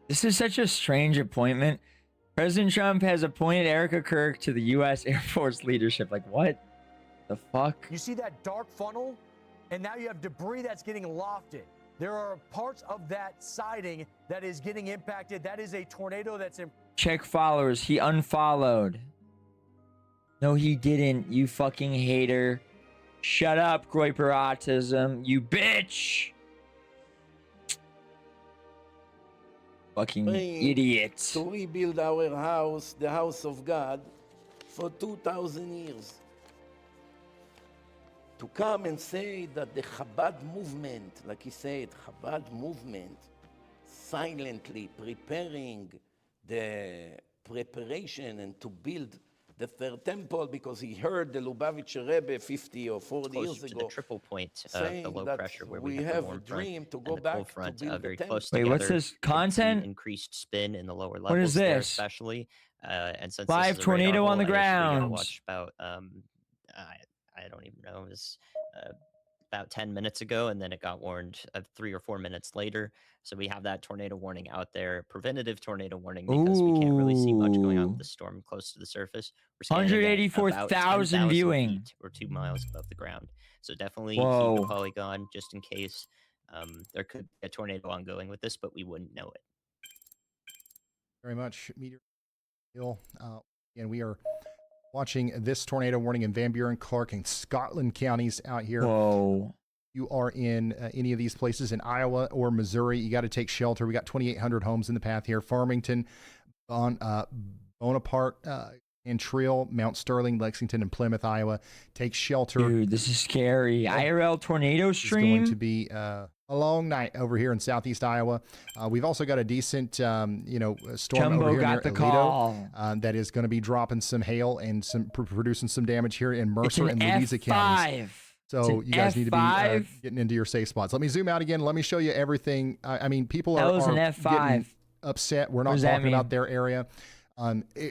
This is such a strange appointment. President Trump has appointed Erica Kirk to the U.S. Air Force leadership. Like, what the fuck? You see that dark funnel? And now you have debris that's getting lofted. There are parts of that siding that is getting impacted. That is a tornado that's in. Check followers. He unfollowed. No, he didn't. You fucking hater. Shut up, Groiper Autism. You bitch. Fucking idiot. To rebuild our house, the house of God, for 2,000 years. To come and say that the Chabad movement, like he said, Chabad movement, silently preparing the preparation and to build the third temple because he heard the Lubavitcher Rebbe 50 or 40 years to ago the triple point of the low pressure where we have the warm a dream front to and go the back cold front to build very the close Wait, together. what's this content? Increased spin in the lower levels. What is there this? especially, and since Live this is a radar tornado on hole, the I actually got ground. watched about I don't even know. It was about 10 minutes ago, and then it got warned 3 or 4 minutes later. So we have that tornado warning out there, preventative tornado warning, because we can't really see much going on with the storm close to the surface. We're scanning at about 184,000 10,000 viewing. feet or 2 miles above the ground. So definitely Whoa. keep the polygon just in case there could be a tornado ongoing with this, but we wouldn't know it. Very much, Meteor Hill. And we are watching this tornado warning in Van Buren, Clark, and Scotland counties out here. Whoa. You are in any of these places in Iowa or Missouri, you got to take shelter. We got 2,800 homes in the path here. Farmington, Bonaparte, Cantrell, Mount Sterling, Lexington, and Plymouth, Iowa. Take shelter. Dude, this is scary. IRL tornado stream. It's going to be a long night over here in southeast Iowa. We've also got a decent, storm Jimbo over here got near the Aledo, call. that is going to be dropping some hail and some producing some damage here in Mercer and Louisa F5. counties. So you guys need to be F5. getting into your safe spots. Let me zoom out again. Let me show you everything. I mean, people That are was an F5. getting upset. We're not does that talking about mean? their area.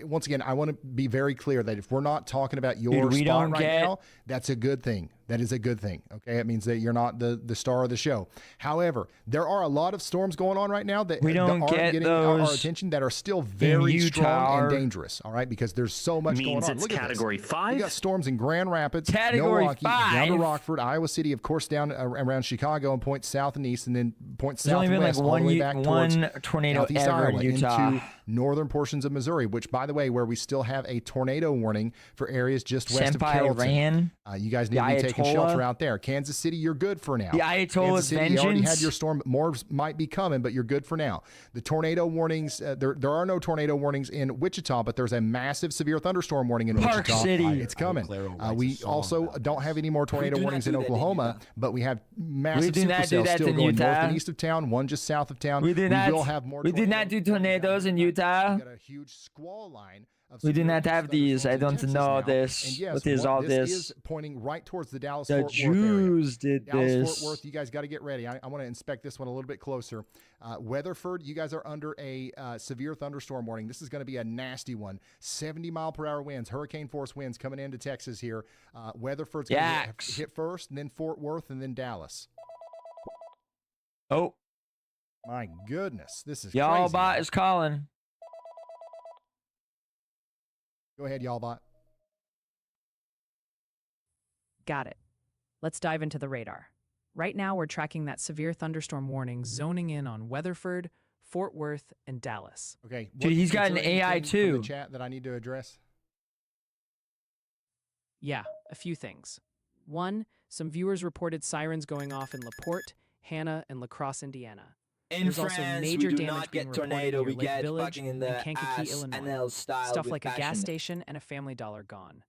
Once again, I want to be very clear that if we're not talking about your Dude, we spot don't right get- now, that's a good thing. That is a good thing. Okay, it means that you're not the star of the show. However, there are a lot of storms going on right now that We don't aren't get getting our those attention, that are still very strong and dangerous. All right, because there's so much going on. It's Look at category this. 5. You got storms in Grand Rapids, Category Milwaukee, down to 5? Rockford, Iowa City, of course, down around Chicago, and points south and east, and then points There's only been like southwest all the way back towards one tornado southeast ever Iowa in Utah. into northern portions of Missouri, which, by the way, where we still have a tornado warning for areas just west of Senpai Carrollton. ran. You guys need The to be taking Ayatollah. shelter out there. Kansas City, you're good for now. The Ayatollah's Kansas City, you already had vengeance. your storm. More might be coming, but you're good for now. The tornado warnings, there are no tornado warnings in Wichita, but there's a massive severe thunderstorm warning in Park Wichita. City. It's coming. We also don't have any more tornado warnings in Oklahoma, but we have massive do not do supercells that still in going Utah. north and east of town, one just south of town. We do not. will have more We do not do tornadoes in Utah. We got a huge squall line. We do not have these. I don't know this. And yes, What is all this this? is pointing right towards the The Dallas-Fort Worth area. Jews did Dallas, this. Fort Worth, you guys got to get ready. I want to inspect this one a little bit closer. Weatherford, you guys are under a severe thunderstorm warning. This is going to be a nasty one. 70-mile-per-hour winds, hurricane force winds coming into Texas here. Weatherford's going to hit first, and then Fort Worth, and then Dallas. Oh, My goodness, this is y'all crazy. bot is calling. Go ahead, y'all bot. Got it. Let's dive into the radar. Right now, we're tracking that severe thunderstorm warning zoning in on Weatherford, Fort Worth, and Dallas. Okay. Dude, he's got an is there AI anything from too. the chat that I need to address? Yeah, a few things. One, some viewers reported sirens going off in LaPorte, Hanna, and La Crosse, Indiana. In There's also France, major we do damage not being get reported tornado, near we Lake get Village fucking in and the Kankakee, ass Illinois. NL style Stuff with like a gas passion. station and a Family Dollar gone.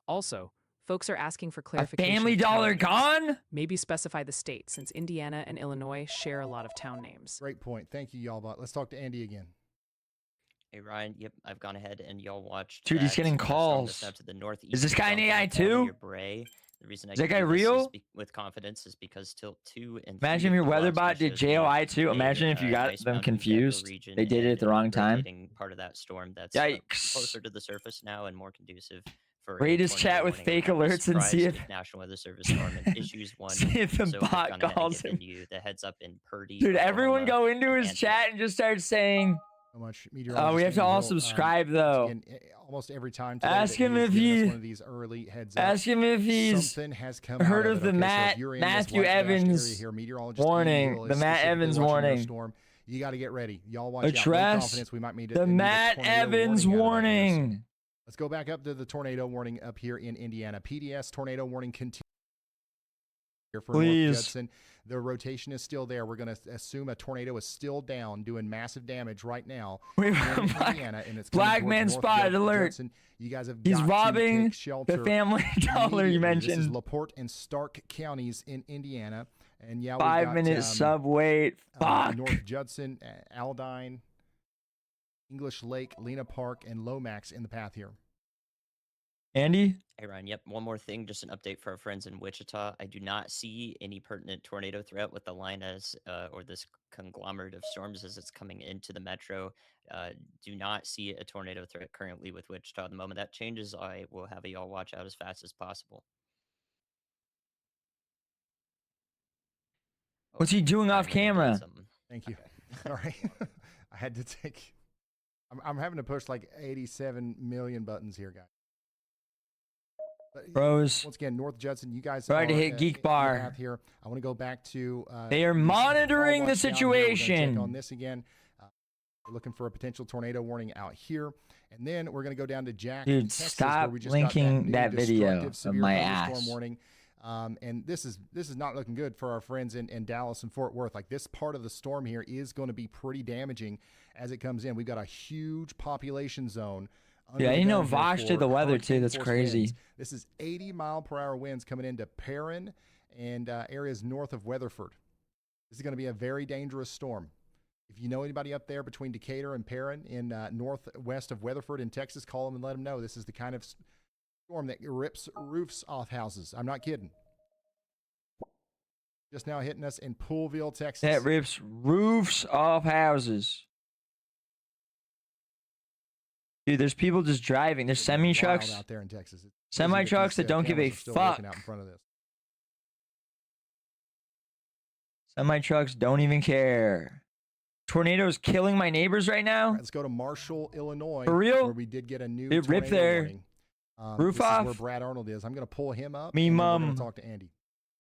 Also, folks are asking for A clarification. Family of town Dollar names. gone? Maybe specify the state, since Indiana and Illinois share a lot of town names. Great point. Thank you, y'all bot. Let's talk to Andy again. Hey Ryan, yep, I've gone ahead and y'all watched. Dude, he's that, getting storm calls. that's now to the northeast Is this of guy an South AI California, too? Bray. The reason I Is that can guy do this real? with confidence is because tilt 2 and 3 Imagine if your of the weather logs bot did shows more JOI too. mid, Imagine if you got Ice them Mountain confused. Delta region They did it at and the wrong time. rotating part of that storm that's Yikes. closer to the surface now and more conducive for Rate a his chat tornado with warning. fake I'm alerts and see surprised if National Weather Service storm and issues one. see if the So I've bot gone ahead and calls given him. you the heads up in Purdy, Dude, everyone Oklahoma, go into and his Antioch. chat and just start saying, So much meteorologist. we have to Andy all Hill, subscribe though. again, almost every time today Ask that him he's if given us he- one of these early heads up, Ask him if he's something has come heard out of it. the Okay, so if Matt you're in this Matthew white dashed Evans area here, meteorologist Andy warning. Hill is The Matt specifically Evans watching your warning. storm. You got to get ready. Y'all watch out. No Address confidence. We might need the need a Matt tornado Evans warning out of that here. warning. Let's go back up to the tornado warning up here in Indiana. PDS tornado warning continues here for Please. North Judson. The rotation is still there. We're going to assume a tornado is still down, doing massive damage right now Wait, in black, Indiana, and it's black coming man towards North spotted alert. Judson. You guys have He's got to robbing take shelter the family dollar you immediately. This is mentioned. LaPorte and Stark counties in Indiana, and yeah, 5 we've got, minute sub wait. Fuck. North Judson, Aldine, English Lake, Lena Park, and Lomax in the path here. Andy? Hey, Ryan. Yep. One more thing, just an update for our friends in Wichita. I do not see any pertinent tornado threat with the line as, or this conglomerate of storms as it's coming into the metro. Do not see a tornado threat currently with Wichita. The moment that changes, I will have y'all watch out as fast as possible. What's he doing Ryan, off I think you had camera? something. Thank you. Okay. Sorry. I had to take. I'm having to push like 87 million buttons here, guys. But Bros. once again, North Judson, you guys Try to are, hit Geek in the Bar. path here. I want to go back to. They are these- monitoring all the watch down here. We're gonna check situation. on this again. We're looking for a potential tornado warning out here, and then we're going to go down to Jack, Dude, Texas, stop where we just linking got that new video destructive of severe my thunderstorm ass. warning. And this is not looking good for our friends in Dallas and Fort Worth. Like, this part of the storm here is going to be pretty damaging as it comes in. We've got a huge population zone. Yeah, I didn't know Vosh for did the weather too. hurricane That's force crazy. winds. This is 80-mile-per-hour winds coming into Perrin and areas north of Weatherford. This is going to be a very dangerous storm. If you know anybody up there between Decatur and Perrin in northwest of Weatherford in Texas, call them and let them know. This is the kind of storm that rips roofs off houses. I'm not kidding. Just now hitting us in Poolville, Texas. That rips roofs off houses. Dude, there's people just driving. There's semi trucks. Out there in Texas. It's Semi crazy trucks these, that don't give a cameras are still working fuck. out in front of this. Semi trucks don't even care. Tornadoes killing my neighbors right All now. right, let's go to Marshall, Illinois. For real? Where we did get a new It ripped tornado their warning. roof this off? is where Brad Arnold is. I'm going to pull him up. Me and then we're mum. going to talk to Andy.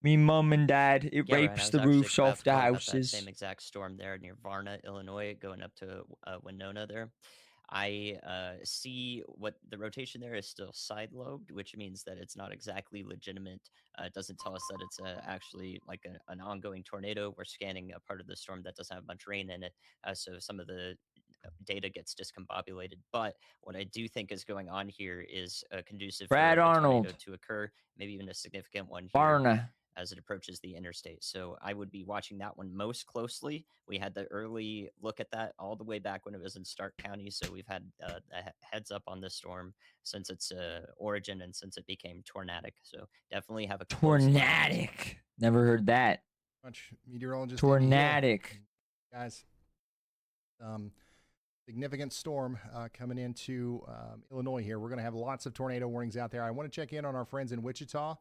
Me mum and dad. It Yeah, Ryan, I rapes was the actually roofs about off to the call about that houses. same exact storm there near Varna, Illinois, going up to Winona there. I see what the rotation there is still side lobed, which means that it's not exactly legitimate. It doesn't tell us that it's actually like an ongoing tornado. We're scanning a part of the storm that doesn't have much rain in it, so some of the data gets discombobulated. But what I do think is going on here is conducive Brad for a tornado Arnold. to occur, maybe even a significant one here Varna. as it approaches the interstate. So I would be watching that one most closely. We had the early look at that all the way back when it was in Stark County. So we've had a heads up on this storm since its origin and since it became tornadic. So definitely have a close eye on this one. Tornadic. Never heard that. Much meteorologist. Andy Hill. Tornadic. Guys, significant storm coming into Illinois here. We're going to have lots of tornado warnings out there. I want to check in on our friends in Wichita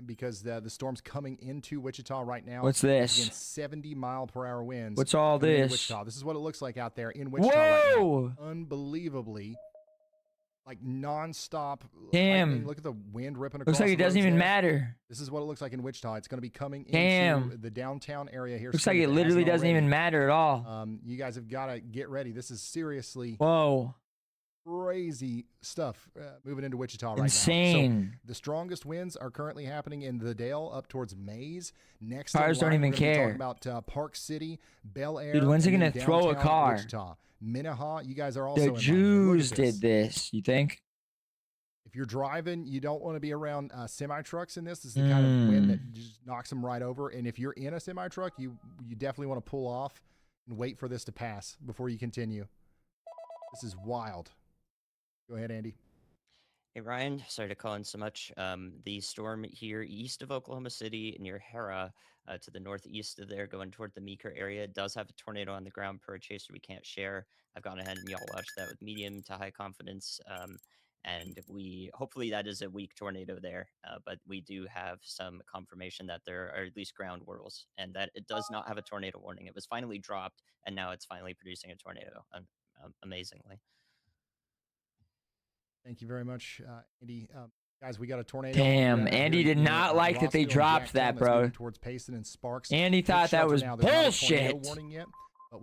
because the storm's coming into Wichita right now. What's this? Again, 70-mile-per-hour winds. What's all coming into this? Wichita. This is what it looks like out there in Wichita right Whoa! now. Unbelievably, like nonstop. Damn. lightning. Look at the wind ripping across. Looks like it the doesn't roads even there. matter. This is what it looks like in Wichita. It's going to be coming Damn. into the downtown area here. Looks soon like if it hasn't literally doesn't already. even matter at all. You guys have got to get ready. This is seriously Whoa. crazy stuff moving into Wichita right now. Insane. So the strongest winds are currently happening in the Dale up towards Mays. Next, Cars in don't line, even we're gonna be care. talking about Park City, Bel Air. Dude, when's it and gonna then throw a downtown car? Wichita. Minnehaha, you guys are also The in line here. Look at Jews did this. You think? If you're driving, you don't want to be around semi trucks in this. This is the kind of wind that just knocks them right over. And if you're in a semi truck, you definitely want to pull off and wait for this to pass before you continue. This is wild. Go ahead, Andy. Hey, Ryan, sorry to call in so much. The storm here east of Oklahoma City near Hera to the northeast of there going toward the Meeker area does have a tornado on the ground per chaser we can't share. I've gone ahead and y'all watched that with medium to high confidence. and hopefully that is a weak tornado there. But we do have some confirmation that there are at least ground whirls, and that it does not have a tornado warning. It was finally dropped, and now it's finally producing a tornado. Amazingly. Thank you very much, Andy. Guys, we got a tornado. Damn, Andy did not like that they dropped that, bro. Towards Payson and Sparks. Andy thought that was bullshit.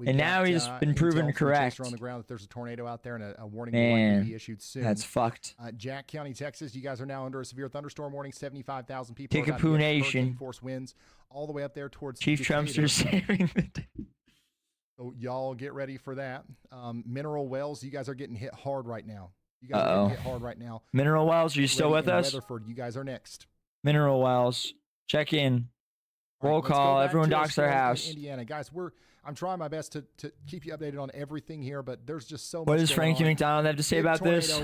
And now he's been proven correct. On the ground that there's a tornado out there, and a warning Man, will likely be issued soon. That's fucked. Jack County, Texas, you guys are now under a severe thunderstorm warning. 75,000 people. Kickapoo Nation. Force winds all the way up there towards Chief Trumpster saving the day. So y'all get ready for that. Mineral Wells, you guys are getting hit hard right now. You guys are getting hit hard right now. Mineral Wells, are you still with us? Weatherford, you guys are next. Mineral Wells, check in. Roll call. Everyone docks their house. Indiana, guys, I'm trying my best to keep you updated on everything here, but there's just so much. What does Frankie McDonald have to say about this?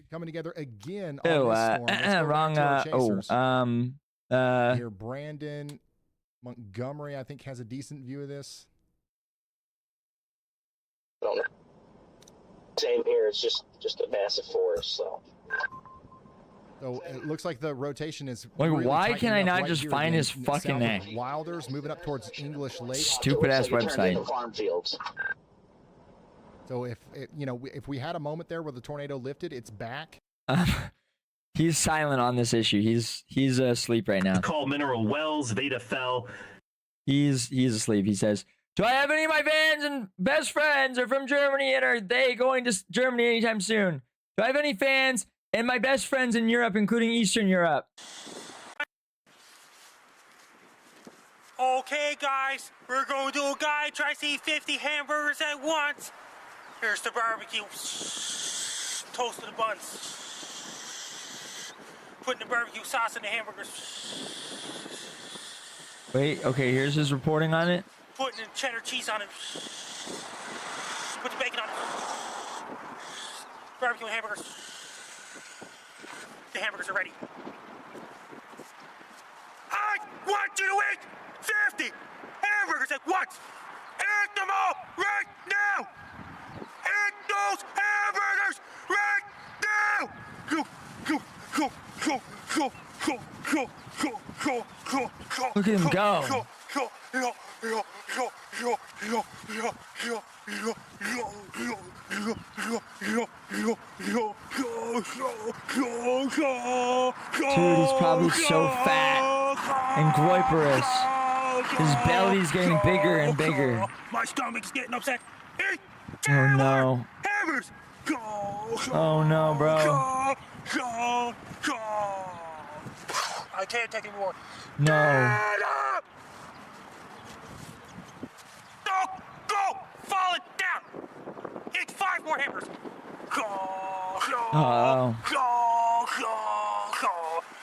Coming together again. Oh, wrong. Here, Brandon Montgomery, I think, has a decent view of this. I don't know. Same here. It's just a massive forest. So it looks like the rotation is. Like, really why can I not just find his south fucking of name? Wilders moving up towards English Lake. Stupid ass website. Farm fields. So if we had a moment there where the tornado lifted, it's back. He's silent on this issue. He's asleep right now. Call Mineral Wells. Veda fell. He's asleep. He says, "Do I have any of my fans and best friends are from Germany, and are they going to Germany anytime soon? Do I have any fans and my best friends in Europe, including Eastern Europe?" Okay, guys, we're going to do a guide try to eat 50 hamburgers at once. Here's the barbecue. Toasted the buns. Putting the barbecue sauce in the hamburgers. Wait, okay, here's his reporting on it. Putting the cheddar cheese on it. Put the bacon on it. Barbecue and hamburgers. The hamburgers are ready. I want you to eat 50 hamburgers at once. Eat them all right now. Eat those hamburgers right now. Go, go, go, go, go, go, go, go, go, go, go. Look at him go. Go, go, go, go, go, go, go, go, go. Dude, he's probably so fat and groiperous. His belly's getting bigger and bigger. My stomach's getting upset. Oh no. Hammers. Oh no, bro. I can't take anymore. No. Get up! Go! Fall it down! Eat 5 more hammers! Uh-oh.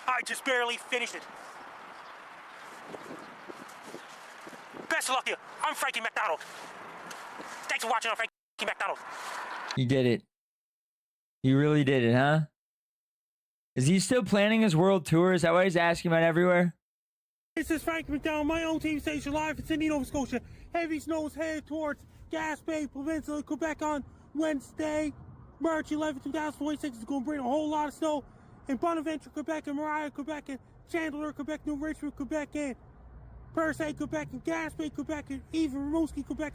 I just barely finished it. Best of luck to you. I'm Frankie McDonald. Thanks for watching on Frankie McDonald. He did it. He really did it, huh? Is he still planning his world tour? Is that why he's asking about everywhere? This is Frankie McDonald, my own team station live in Sydney, Nova Scotia. Heavy snow is headed towards Gaspé Peninsula, Quebec on Wednesday, March 11, 2026. It's going to bring a whole lot of snow in Bonaventure, Quebec, and Mariah, Quebec, and Chandler, Quebec, New Richmond, Quebec, and Percé, Quebec, and Gaspé, Quebec, and even Rimouski, Quebec.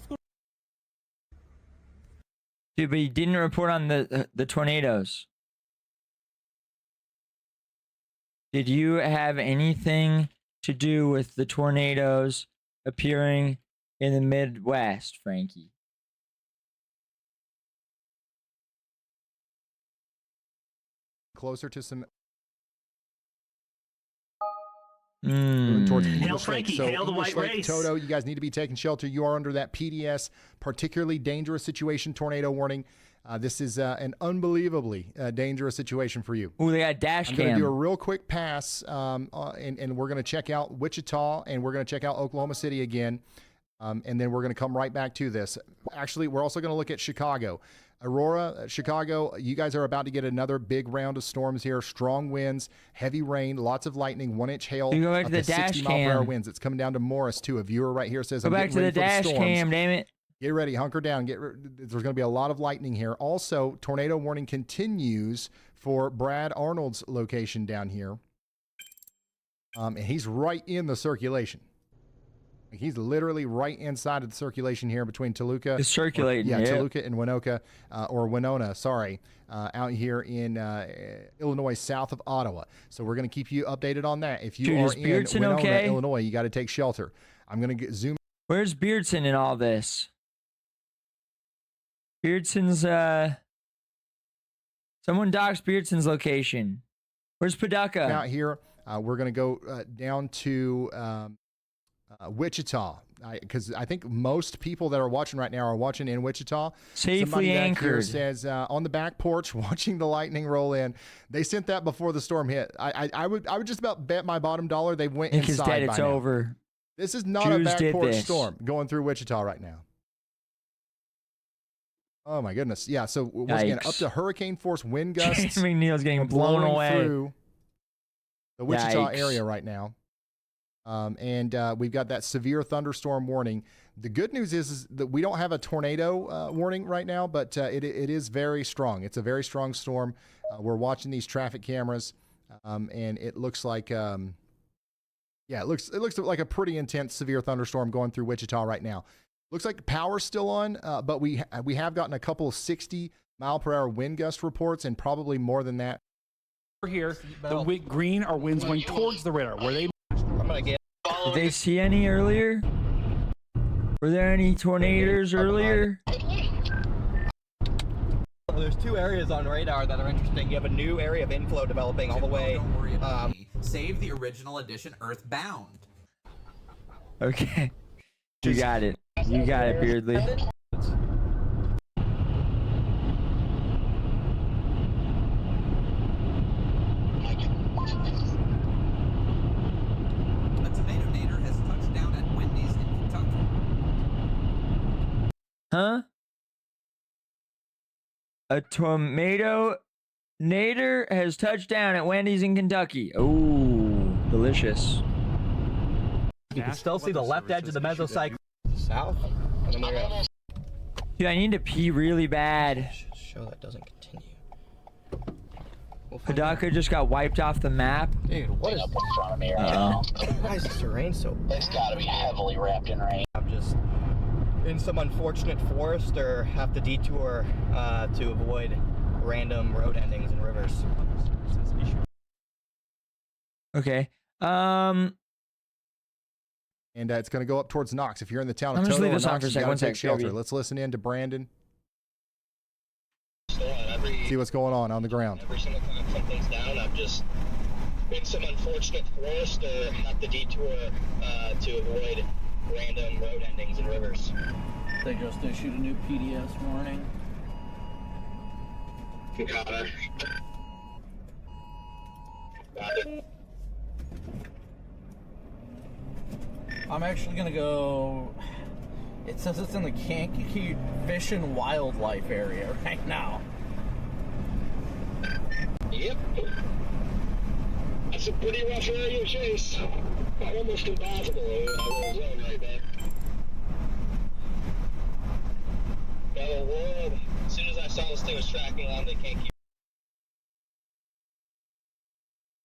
Dude, but he didn't report on the tornadoes. Did you have anything to do with the tornadoes appearing in the Midwest, Frankie? Closer to some. Hail English Frankie, Lake. So hail the English white Lake, race. Toto, you guys need to be taking shelter. You are under that PDS, particularly dangerous situation, tornado warning. This is an unbelievably dangerous situation for you. Oh, they got dash I'm cam. going to do a real quick pass, and we're going to check out Wichita, and we're going to check out Oklahoma City again, and then we're going to come right back to this. Actually, we're also going to look at Chicago. Aurora, Chicago, you guys are about to get another big round of storms here. Strong winds, heavy rain, lots of lightning, 1-inch hail. You go back to the dash 60-mile-per-hour cam. winds. It's coming down to Morris, too. A viewer right here says, Go I'm back getting to the ready for dash storms. cam, damn it. Get ready, hunker down. There's going to be a lot of lightning here. Also, tornado warning continues for Brad Arnold's location down here. And he's right in the circulation. He's literally right inside of the circulation here between Toluca. It's circulating. Yeah, Toluca and Winoka, or Winona, sorry, out here in Illinois, south of Ottawa. So we're going to keep you updated on that. If you are in Winona, Illinois, you got to take shelter. I'm going to zoom. Where's Beardson in all this? Beardson's, someone docs Beardson's location. Where's Paducah? Out here, we're going to go down to Wichita, because I think most people that are watching right now are watching in Wichita. Safely Somebody anchored. back here says on the back porch watching the lightning roll in. They sent that before the storm hit. I would just about bet my bottom dollar they went Nick inside. is dead. It's by now. over. This is not Jews a back did porch this. storm going through Wichita right now. Oh my goodness! Yeah. So once again, up to hurricane force wind gusts. Jason McNeil's getting blown blowing away through the Wichita Yikes. area right now. And we've got that severe thunderstorm warning. The good news is that we don't have a tornado warning right now, but it is very strong. It's a very strong storm. We're watching these traffic cameras, and it looks like, it looks like a pretty intense severe thunderstorm going through Wichita right now. Looks like power's still on, but we have gotten a couple of 60-mile-per-hour wind gust reports, and probably more than that. Here, the green are winds going towards the radar. Where they Did they see any earlier? Were there any tornadoes earlier? There's two areas on radar that are interesting. You have a new area of inflow developing all the way. Don't worry about me. Save the original edition Earthbound. Okay. You got it. You got it, Beardley. Huh? A tomato nader has touched down at Wendy's in Kentucky. Oh, delicious. You can still see the left edge of the mesocycle south. Dude, I need to pee really bad. Show that doesn't continue. Paducah just got wiped off the map. Dude, what is up in front of me right now? Why is this terrain so bad? It's got to be heavily wrapped in rain. I'm just in some unfortunate forest or have to detour to avoid random road endings and rivers. Okay. And it's going to go up towards Knox. If you're in the town of I'm just Toto leave or this on Knox, for a you second. got One to take sec, shelter. baby. Let's listen in to Brandon. See what's going on the ground. Every single time something's down, I'm just in some unfortunate forest or have to detour to avoid random road endings and rivers. They just issued a new PDS warning. Got it. Got it. I'm actually gonna go. It says it's in the Kankakee Fish and Wildlife area right now. Yep. That's a pretty rough area to chase. Almost impossible. I was zone right there. Oh, Lord. As soon as I saw this thing was tracking on, they can't keep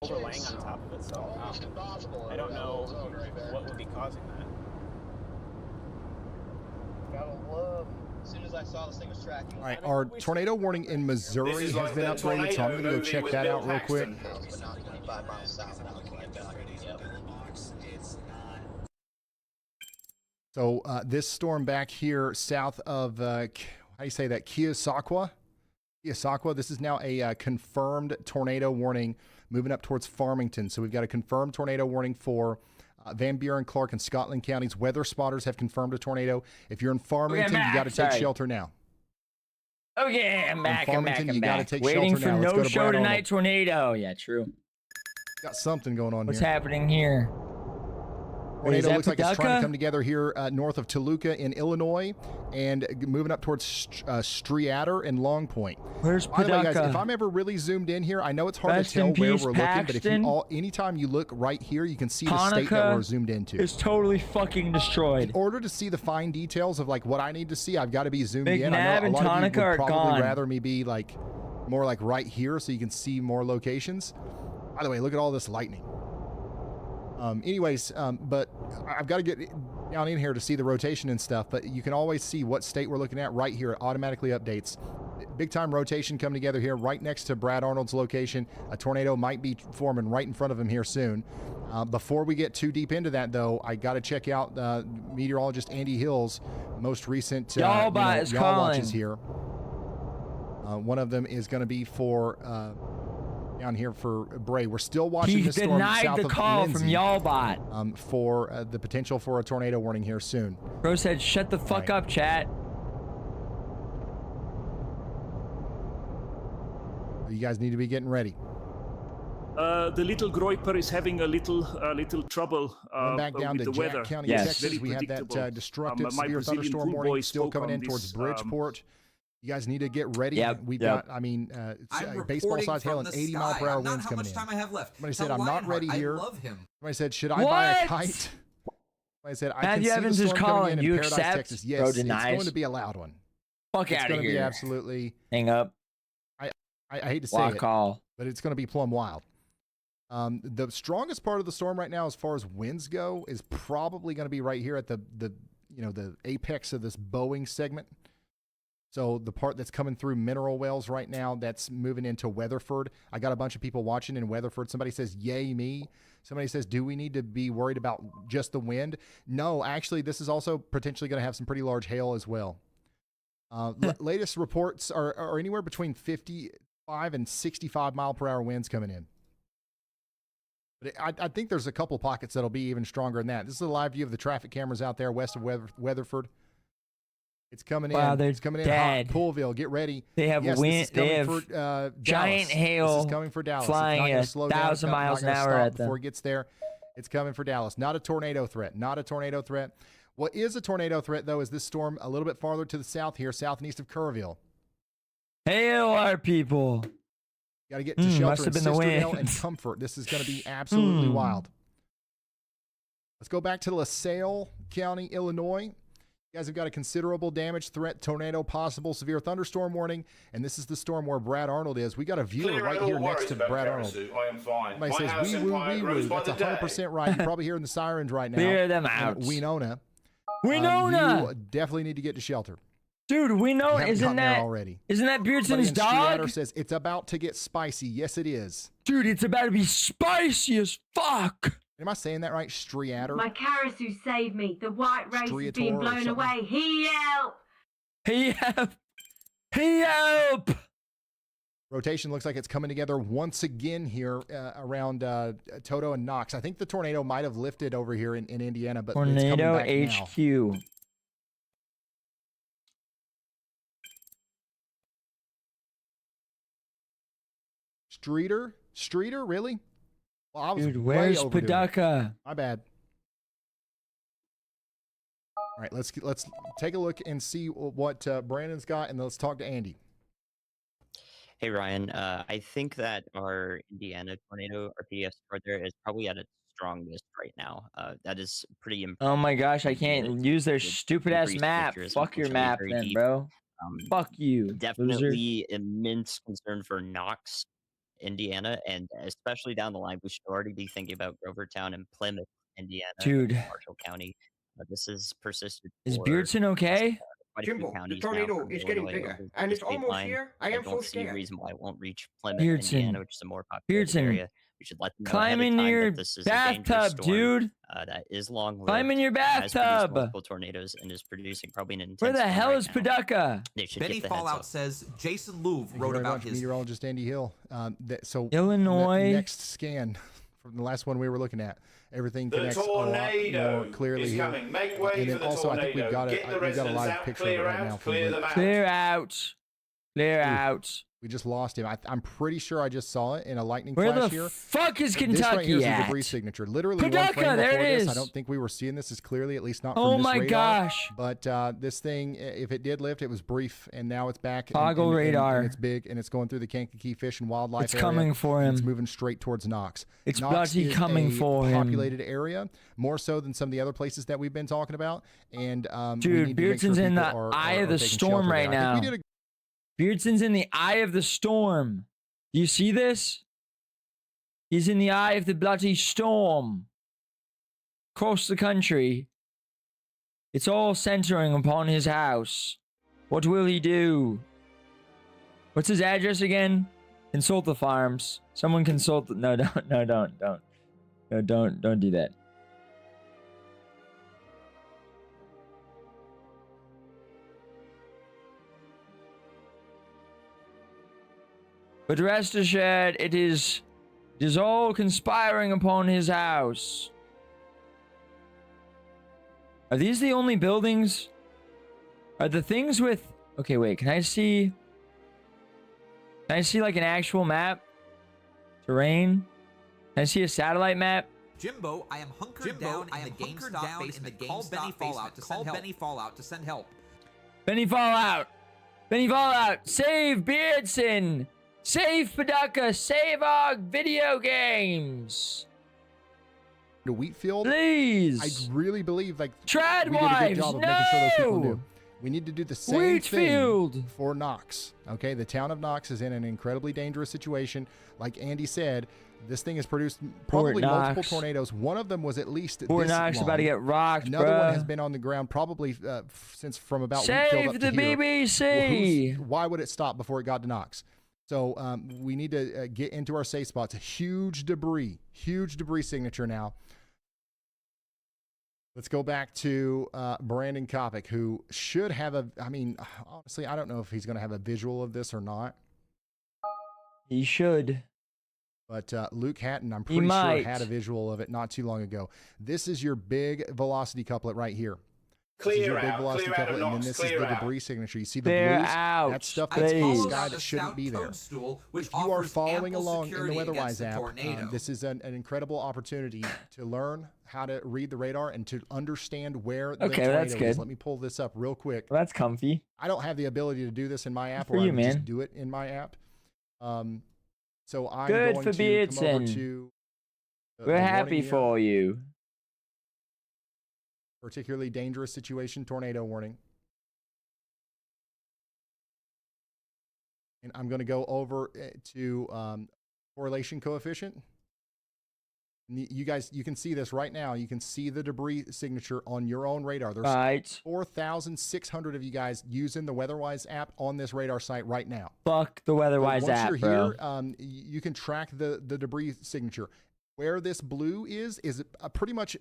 overlaying on top of it, so I don't know what would be causing that. Gotta love. As soon as I saw this thing was tracking. All right, our tornado warning in Missouri has been upgraded, so I'm going to go check that out real quick. So this storm back here south of, how do you say that, Keosauqua? Keosauqua, this is now a confirmed tornado warning moving up towards Farmington. So we've got a confirmed tornado warning for Van Buren, Clark, and Scotland counties. Weather spotters have confirmed a tornado. If you're in Farmington, you got to take shelter now. Okay, I'm back. I'm back. I'm you gotta back. take Waiting shelter for now. Let's go no to show Brad tonight. Arnold. Tornado. Yeah, true. Got something going on What's here. happening here? Tornado that looks like it's trying to Paducah? come together here north of Toluca in Illinois and moving up towards Streator and Long Point. Where's By the way, guys, Paducah? if I'm ever really zoomed in here, I know it's hard Rest to tell in where peace, we're looking, but if you Paxton. anytime you look right here, you can see the state that Hanukkah we're zoomed into. is totally fucking destroyed. In order to see the fine details of like what I need to see, I've got to be zoomed in. I McNabb know a and lot of you Hanukkah are would probably gone. rather me be like more like right here so you can see more locations. By the way, look at all this lightning. But I've got to get down in here to see the rotation and stuff, but you can always see what state we're looking at right here. It automatically updates. Big time rotation coming together here right next to Brad Arnold's location. A tornado might be forming right in front of him here soon. Before we get too deep into that, though, I got to check out meteorologist Andy Hill's most recent y'all watches here. One of them is going to be for down here for Bray. We're still watching this storm south of Lindsay. He denied the call from Y'allbot for the potential for a tornado warning here soon. Bro said, "Shut the fuck up, chat." You guys need to be getting ready. The little Groiper is having a little trouble back down with to the Jack weather. County, Texas. We have that destructive severe thunderstorm warning still coming in towards Bridgeport. You guys need to get ready. We've got, baseball-sized hail and 80-mile-per-hour winds coming in. Time I have left. Somebody said, I'm not ready here. I love him. Somebody said, should I buy a kite? Somebody said, I can see the storm coming in Paradise, Texas. Yes, it's going to be a loud one. Fuck out of here. It's going to be absolutely... Hang up. I hate to say it, but it's going to be plumb wild. The strongest part of the storm right now, as far as winds go, is probably going to be right here at the apex of this Boeing segment. So the part that's coming through Mineral Wells right now, that's moving into Weatherford. I got a bunch of people watching in Weatherford. Somebody says, yay me. Somebody says, do we need to be worried about just the wind? No, actually, this is also potentially going to have some pretty large hail as well. Latest reports are anywhere between 55 and 65-mile-per-hour winds coming in. But I think there's a couple pockets that'll be even stronger than that. This is a live view of the traffic cameras out there west of Weatherford. It's coming in. It's coming in hot. Poolville, get ready. They have wind. They have for, giant hail. This is coming for Dallas. Flying at 1,000 miles an hour at them before it gets there. It's coming for Dallas. Not a tornado threat. Not a tornado threat. What is a tornado threat, though, is this storm a little bit farther to the south here, south and east of Kerrville. Hail, our people. Got to get to shelter in Sisterdale and Comfort. This is going to be absolutely wild. Let's go back to LaSalle County, Illinois. You guys have got a considerable damage threat, tornado, possible severe thunderstorm warning, and this is the storm where Brad Arnold is. We got a viewer right here next to Brad Arnold. I am fine. Somebody says, wee woo. That's 100% right. You're probably hearing the sirens right now. Clear them out. Winona. Winona! You definitely need to get to shelter. Dude, Winona, isn't that Beardson's dog? Says, it's about to get spicy. Yes, it is. Dude, it's about to be spicy as fuck. Am I saying that right? Striator? My Karasu saved me. The white race is being blown away. Help! Help! Help! Rotation looks like it's coming together once again here around Toto and Knox. I think the tornado might have lifted over here in Indiana, but tornado it's coming back HQ. Now. Streeter, really? Well, I was Dude, where's Paducah? My bad. All right, let's take a look and see what Brandon's got, and let's talk to Andy. Hey Ryan, I think that our Indiana tornado, our PDF score there, is probably at its strongest right now. That is pretty impressive. Oh my gosh, I can't use their stupid ass map. Fuck your map then, bro. Fuck you. Definitely immense concern for Knox, Indiana, and especially down the line, we should already be thinking about Grovertown and Plymouth, Indiana, dude. Marshall County. This is persisted. Is Beardson okay? Jimbo, the tornado is getting bigger, and it's almost here. I am so scared. I don't see a reason why it won't reach Plymouth, Indiana, which is a more populated area. We should let them know climb in your bathtub, dude. That is long-lived. Climb in your bathtub. Multiple tornadoes and is producing probably an intense. Where the hell is Paducah? Benny Fallout says Jason Louvre wrote about his meteorologist Andy Hill. So Illinois. Next scan from the last one we were looking at. Everything connects a lot more clearly here. Make way and then for the also, tornado. I think we've got a live picture of it right now. Clear out. Clear out. We just lost him. I'm pretty sure I just saw it in a lightning Where flash the here. fuck is Kentucky this right here is at? a debris signature. Literally Paducah, one frame there before it this. is. I don't think we were seeing this as clearly, at least not from oh this my radar. gosh. But this thing, if it did lift, it was brief, and now it's back. Toggle radar. And it's big, and it's going through the Kankakee Fish and Wildlife It's area, coming for him. It's moving straight towards Knox. It's Knox bloody is coming for him. Populated area, more so than some of the other places that we've been talking about. And dude, Beardson's in the eye of the storm right now. Beardson's in the eye of the storm. Do you see this? He's in the eye of the bloody storm. Across the country. It's all centering upon his house. What will he do? What's his address again? Consult the farms. Someone consult the... No, don't. No, don't do that. But rest assured, it is all conspiring upon his house. Are these the only buildings? Are the things with... Okay, wait, can I see like an actual map? Terrain? Can I see a satellite map? Jimbo, I am hunkered down in the GameStop basement. Call Benny Fallout to send help. Benny Fallout to send help. Benny Fallout! Benny Fallout! Save Beardson! Save Padaka! Save our video games! The wheat field? Please! I really believe, like, Trad we did a good wives, job of making sure those people no! knew. We need to do the same Wheat thing field! for Knox. Okay, the town of Knox is in an incredibly dangerous situation. Like Andy said, this thing has produced probably multiple tornadoes. One of them was at least Fort this Knox long. about to get rocked, Another bruh. one has been on the ground probably since from about Save Wheatfield up the to here. BBC! Well, why would it stop before it got to Knox? So we need to get into our safe spots. Huge debris signature now. Let's go back to Brandon Kopic, who should have honestly, I don't know if he's going to have a visual of this or not. He should. But Luke Hatton, I'm pretty sure, had a visual of it not too long ago. This is your big velocity couplet right here. Clear out, clear out of Knox, and then this is the debris signature. You see the Clear blues? out, That's stuff please. that's in the sky that shouldn't be there. If you are following along in the WeatherWise app, this is an incredible opportunity to learn how to read the radar and to understand where the tornado is. Let me pull this up real quick. Well, that's comfy. I don't have the ability to do this in my app, For or you, I would man. just do it in my app. So I'm Good going for to come over Beardson. to We're happy for you. Particularly dangerous situation, tornado warning. And I'm going to go over to correlation coefficient. You guys, you can see this right now. You can see the debris signature on your own radar. There's 4,600 of you guys using the WeatherWise app on this radar site right now. Fuck the WeatherWise app, once bro. you're here, you can track the debris signature. Where this blue is pretty much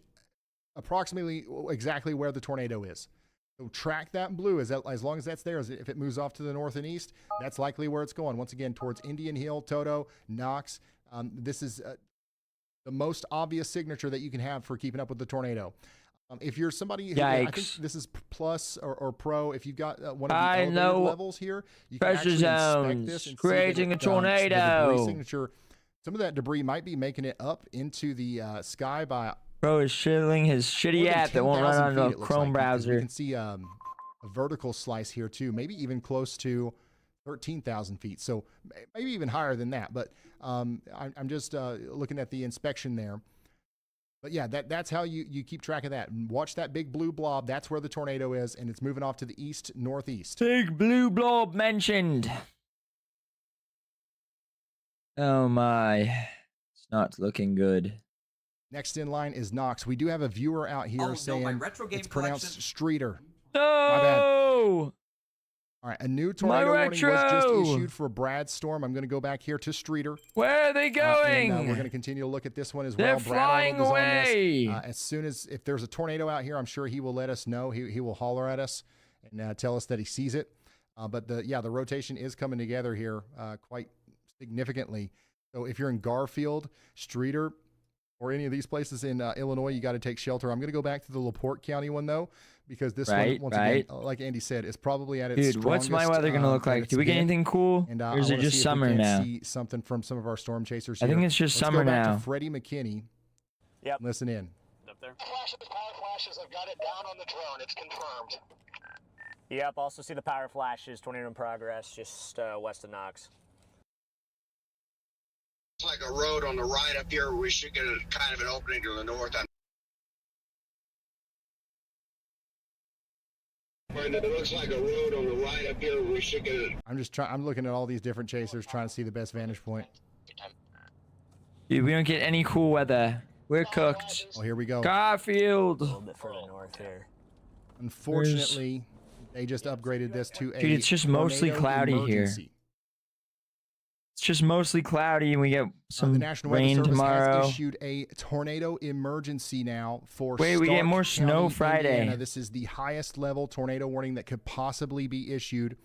approximately exactly where the tornado is. So track that blue as long as that's there. If it moves off to the north and east, that's likely where it's going. Once again, towards Indian Hill, Toto, Knox. This is the most obvious signature that you can have for keeping up with the tornado. If you're somebody who, I think this is plus or pro, if you've got one of the elevated levels here, you can actually inspect this and creating a tornado. The debris signature, some of that debris might be making it up into the sky by... Bro is shittling his shitty app that won't run on a Chrome browser. You can see a vertical slice here too, maybe even close to 13,000 feet. So maybe even higher than that. But I'm just looking at the inspection there. But yeah, that's how you keep track of that. And watch that big blue blob. That's where the tornado is, and it's moving off to the east, northeast. Big blue blob mentioned. Oh my. It's not looking good. Next in line is Knox. We do have a viewer out here saying it's pronounced Streeter. No! My bad. All right, a new tornado warning was just issued for Brad Storm. I'm going to go back here to Streeter. Where are they going? We're going to continue to look at this one as They're well. flying away. As soon as, if there's a tornado out here, I'm sure he will let us know. He will holler at us and tell us that he sees it. But the rotation is coming together here quite significantly. So if you're in Garfield, Streeter, or any of these places in Illinois, you got to take shelter. I'm going to go back to the LaPorte County one, though, because this one, once again, like Andy said, is probably at its strongest. Dude, what's my weather going to look like? Do we get anything cool? And, or is it just summer now? See something from some of our storm chasers I here. think it's just Let's summer go back now. to Freddie McKinney. Yep. Listen in. Up there. Power flashes, I've got it down on the drone. It's confirmed. Yep, also see the power flashes, tornado in progress, just west of Knox. It's like a road on the right up here. We should get a kind of an opening to the north. It looks like a road on the right up here. We should get. I'm looking at all these different chasers, trying to see the best vantage point. Dude, we don't get any cool weather. We're cooked. Oh, here we go. Garfield. A little bit further north here. Unfortunately, they just upgraded this to a. Dude, it's just mostly tornado cloudy emergency. here. It's just mostly cloudy, and we get some The National rain Weather Service tomorrow. has issued a tornado emergency now for. Wait, we get Stark more snow County, Friday. Indiana. This is the highest level tornado warning that could possibly be issued.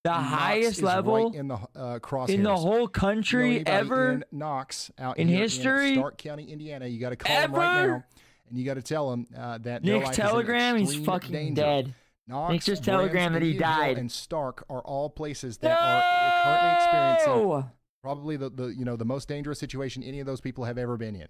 The Knox highest is level right in the crosshairs. in the whole country Anybody ever in Knox out in here history? in Stark County, Indiana. You got to call them right Ever? now, and you got to tell them that their Nick life Telegram, is in he's extreme fucking danger. dead. Knox, Nick just Brands, telegram that he Indianville, died. and Stark are all places that are currently experiencing probably the most dangerous situation any of those people have ever been in.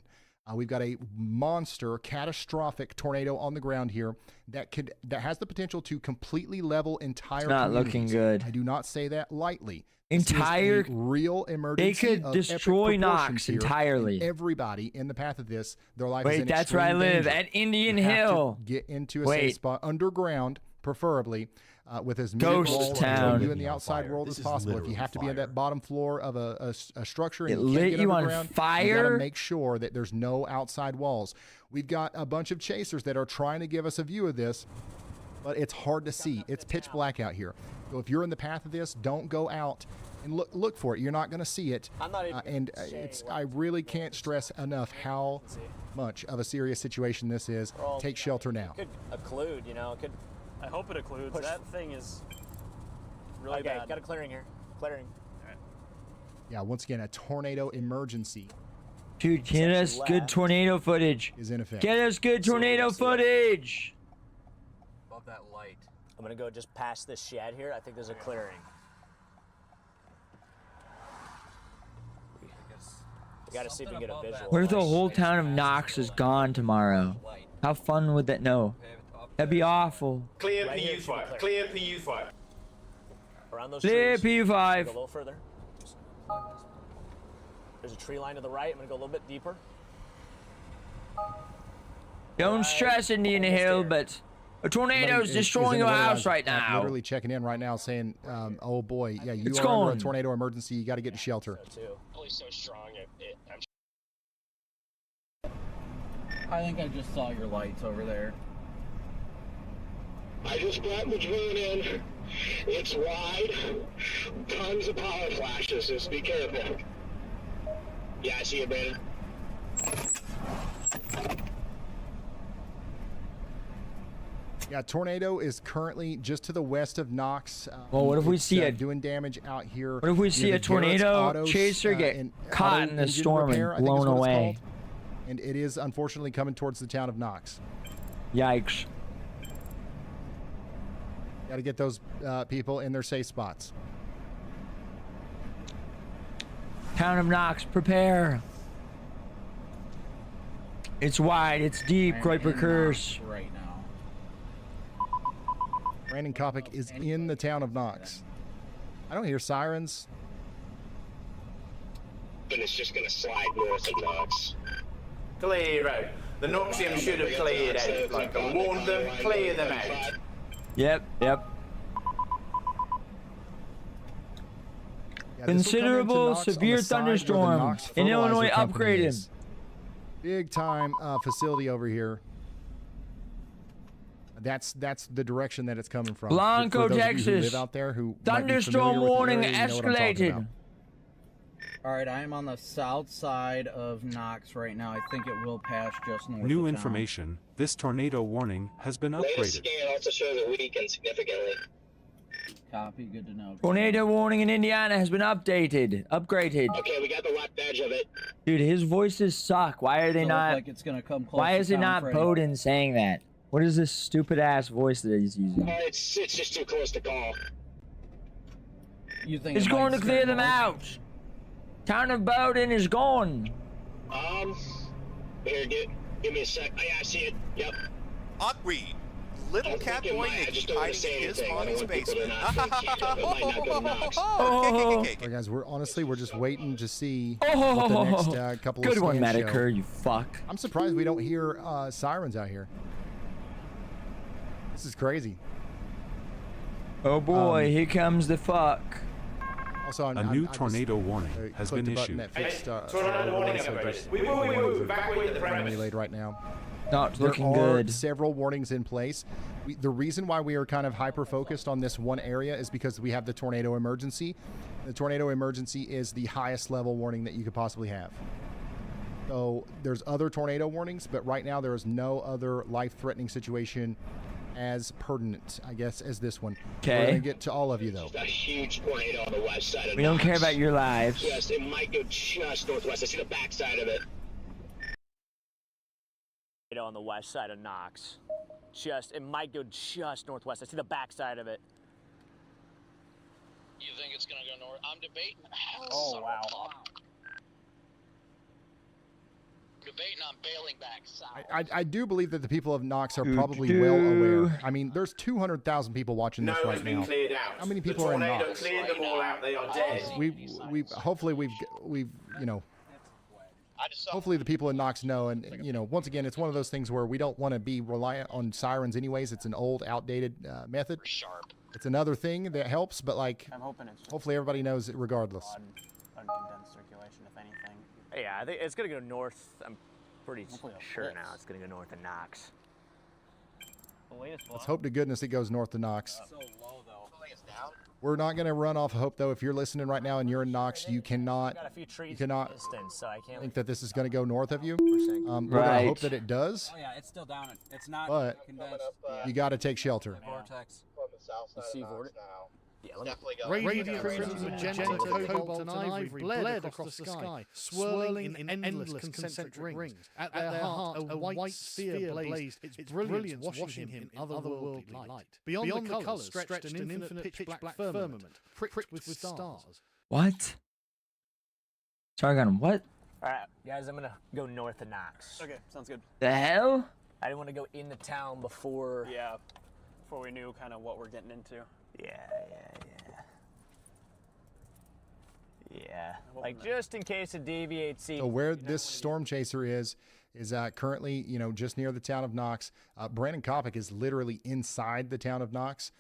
We've got a monster, catastrophic tornado on the ground here that has the potential to completely level entire. It's not looking communities. good. I do not say that lightly. This is Entire a real emergency. They could of destroy epic proportions Knox here, entirely. and everybody in the path of this, their life is Wait, in that's where I extreme live, danger. at Indian You have to Hill. get into a Wait. safe spot underground, preferably. With as many Ghost walls town. between you and the outside world as possible. If you have to be on that bottom floor of a structure and It you can't lit get you on underground, you fire? gotta make sure that there's no outside walls. We've got a bunch of chasers that are trying to give us a view of this, but it's hard to see. It's pitch black out here. So if you're in the path of this, don't go out and look for it. You're not going to see it. I'm not even I really can't stress enough how much of a serious situation this is. Take shelter now. Could occlude, you know. Could. I hope it occludes. That thing is really okay, bad. got a clearing here. Clearing. Yeah, once again, a tornado emergency. Dude, get us good tornado footage. Is in effect. Get us good tornado footage. Above that light. I'm gonna go just past this shed here. I think there's a clearing. We gotta see if we can get a visual. What if the whole town of Knox is gone tomorrow? How fun would that? No, that'd be awful. Clear PU5. Clear PU5. Around those Clear trees. PU5. Go a little further. There's a tree line to the right. I'm gonna go a little bit deeper. Don't stress, Indian Hill, but a tornado is destroying your house right now. Literally checking in right now, saying, "Oh boy, yeah, you It's are under a gone. tornado emergency. You got to get to shelter." Only so strong. I think I just saw your lights over there. I just brought the drone in. It's wide. Tons of power flashes. Just be careful. Yeah, I see it, Brandon. Yeah, tornado is currently just to the west of Knox. Well, what if we It's, see a doing damage out here? What if we see near a the Garrett's tornado Auto, chaser get and caught auto in the engine storm repair, I and think is blown what it's away? called. And it is unfortunately coming towards the town of Knox. Yikes! Got to get those people in their safe spots. Town of Knox, prepare. It's wide, it's deep, Kuiper curse. Right now. Brandon Kopic is in the town of Knox. I don't hear sirens. And it's just gonna slide north of Knox. Clear out. The Noxium should have cleared out. Like I warned them, clear them out. Yep. Yeah, this will come into Considerable Knox on severe the side where the thunderstorm Knox in Fertilizer Illinois Company upgraded. is. Big time facility over here. That's the direction that it's coming from. Blanco, For those of you who Texas. live out there who might be Thunderstorm familiar with the warning area, you know what I'm talking escalated. about. All right, I am on the south side of Knox right now. I think it will pass just north New of town. information. This tornado warning has been Latest upgraded. scan also shows it weakened significantly. Copy, good to know. Tornado warning in Indiana has been upgraded. Okay, we got the left edge of it. Dude, his voices suck. Why are they Doesn't look not? like it's gonna come close Why to is it town, not Freddie. Bowden saying that? What is this stupid ass voice that he's using? It's just too close to call. You think It's it going might to clear start them north? out. Town of Bowden is gone. Here, give me a sec. Oh, yeah, I see it. Yep. Agreed. Little cat boy Nicky hiding in his mommy's basement. All right, guys, we're just waiting to see what the next couple of Good one, scans show. Medicare, you fuck. I'm surprised we don't hear sirens out here. This is crazy. Oh boy, here comes the fuck. Also, A new tornado warning has been issued. Tornado warning upgraded. We move. Evacuate the premise. Relayed right now. Not looking there are good. several warnings in place. The reason why we are kind of hyper-focused on this one area is because we have the tornado emergency. The tornado emergency is the highest level warning that you could possibly have. So there's other tornado warnings, but right now there is no other life-threatening situation as pertinent, I guess, as this one. Okay. We're going to get to all of you, though. A huge tornado on the west side of We don't care about your lives. Yes, it might go just northwest. I see the backside of it. On the west side of Knox. It might go just northwest. I see the backside of it. You think it's gonna go north? I'm debating. Oh, wow. Debating on bailing back south. I do believe that the people of Knox are probably well aware. I mean, there's 200,000 people watching this right now. Cleared out. How many people are in Knox? The tornado cleared them all out. They are dead. Hopefully we've you know. Hopefully the people in Knox know, and you know, once again, it's one of those things where we don't want to be reliant on sirens anyways. It's an old, outdated method. It's another thing that helps, but like, I'm hoping it's hopefully everybody knows it regardless. uncondensed circulation, if anything. Yeah, I think it's gonna go north. I'm pretty sure now it's gonna go north of Knox. Let's hope to goodness it goes north of Knox. So low though. We're not going to run off of hope, though. If you're listening right now and you're in Knox, you cannot Distance, so I can't think that this is going to go north of you. We're going to hope that it does. Oh yeah, it's still down. It's not But condensed. you got to take shelter. Vortex. The sea vortex. Yeah, Radiant crimson, magenta, cobalt, and ivory bled across the sky, swirling in endless concentric rings. At their heart, a white sphere blazed, its brilliance washing him in otherworldly light. Beyond the colours stretched an infinite pitch-black firmament, pricked with stars. What? Sargon, what? All right, guys, I'm gonna go north of Knox. Okay, sounds good. The hell? I didn't want to go into town before. Yeah, before we knew kind of what we're getting into. Yeah. Like just in case it deviates. So where this storm chaser is currently, you know, just near the town of Knox. Brandon Kopic is literally inside the town of Knox.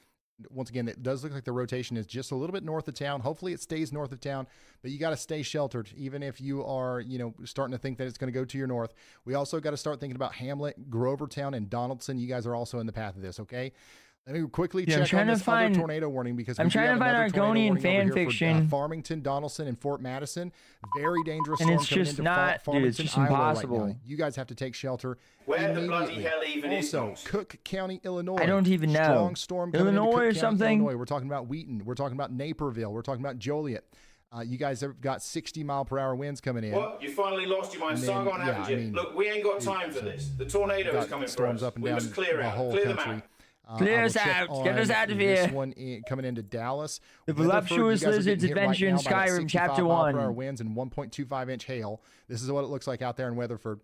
Once again, it does look like the rotation is just a little bit north of town. Hopefully it stays north of town, but you got to stay sheltered, even if you are, you know, starting to think that it's going to go to your north. We also got to start thinking about Hamlet, Grovertown, and Donaldson. You guys are also in the path of this, okay? Let me quickly check on this other tornado warning because I'm trying to find Argonian fan fiction. Farmington, Donaldson, and Fort Madison. Very dangerous and storm it's coming just into not, Farmington, dude, it's just Iowa impossible. Right now. You guys have to take shelter Where the immediately. bloody hell even is Also, Knox? Cook County, Illinois. I don't even know. Strong storm coming into Illinois Cook or County, something? Illinois. We're talking about Wheaton. We're talking about Naperville. We're talking about Joliet. You guys have got 60-mile-per-hour winds coming in. What? You finally lost your mind. Sargon, haven't you? Look, we ain't got time for this. The tornado is coming for storms us. up and We down must clear the out. whole Clear them country. out. Clear I will us check out. Get us on out of this here. one coming into Dallas. The Weatherford, Voluptuous you guys are Lizard's getting hit Adventure in right now by Skyrim, 65 Chapter mile-per-hour 1. winds and 1.25-inch hail. This is what it looks like out there in Weatherford.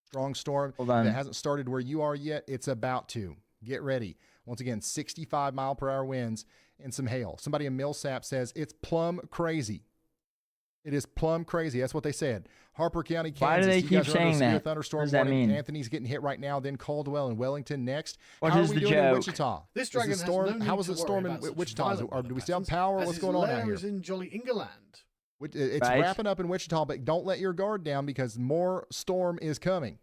Strong storm. Hold on. If it hasn't started where you are yet, it's about to. Get ready. Once again, 65-mile-per-hour winds and some hail. Somebody in Millsap says it's plumb crazy. It is plumb crazy. That's what they said. Harper County, Kansas. Why do they you guys keep are under saying severe that? thunderstorm What does that warning. mean? Anthony's getting hit right now. Then Caldwell and Wellington next. What How is are we the doing in joke? Wichita? This Is dragon the has storm, no need how was to the storm worry in about such Wichita? violent Do we still have patterns, power? as What's his going on out lair here? is in Jolly Ingerland. It's Right. wrapping up in Wichita, but don't let your guard down because more storm is coming.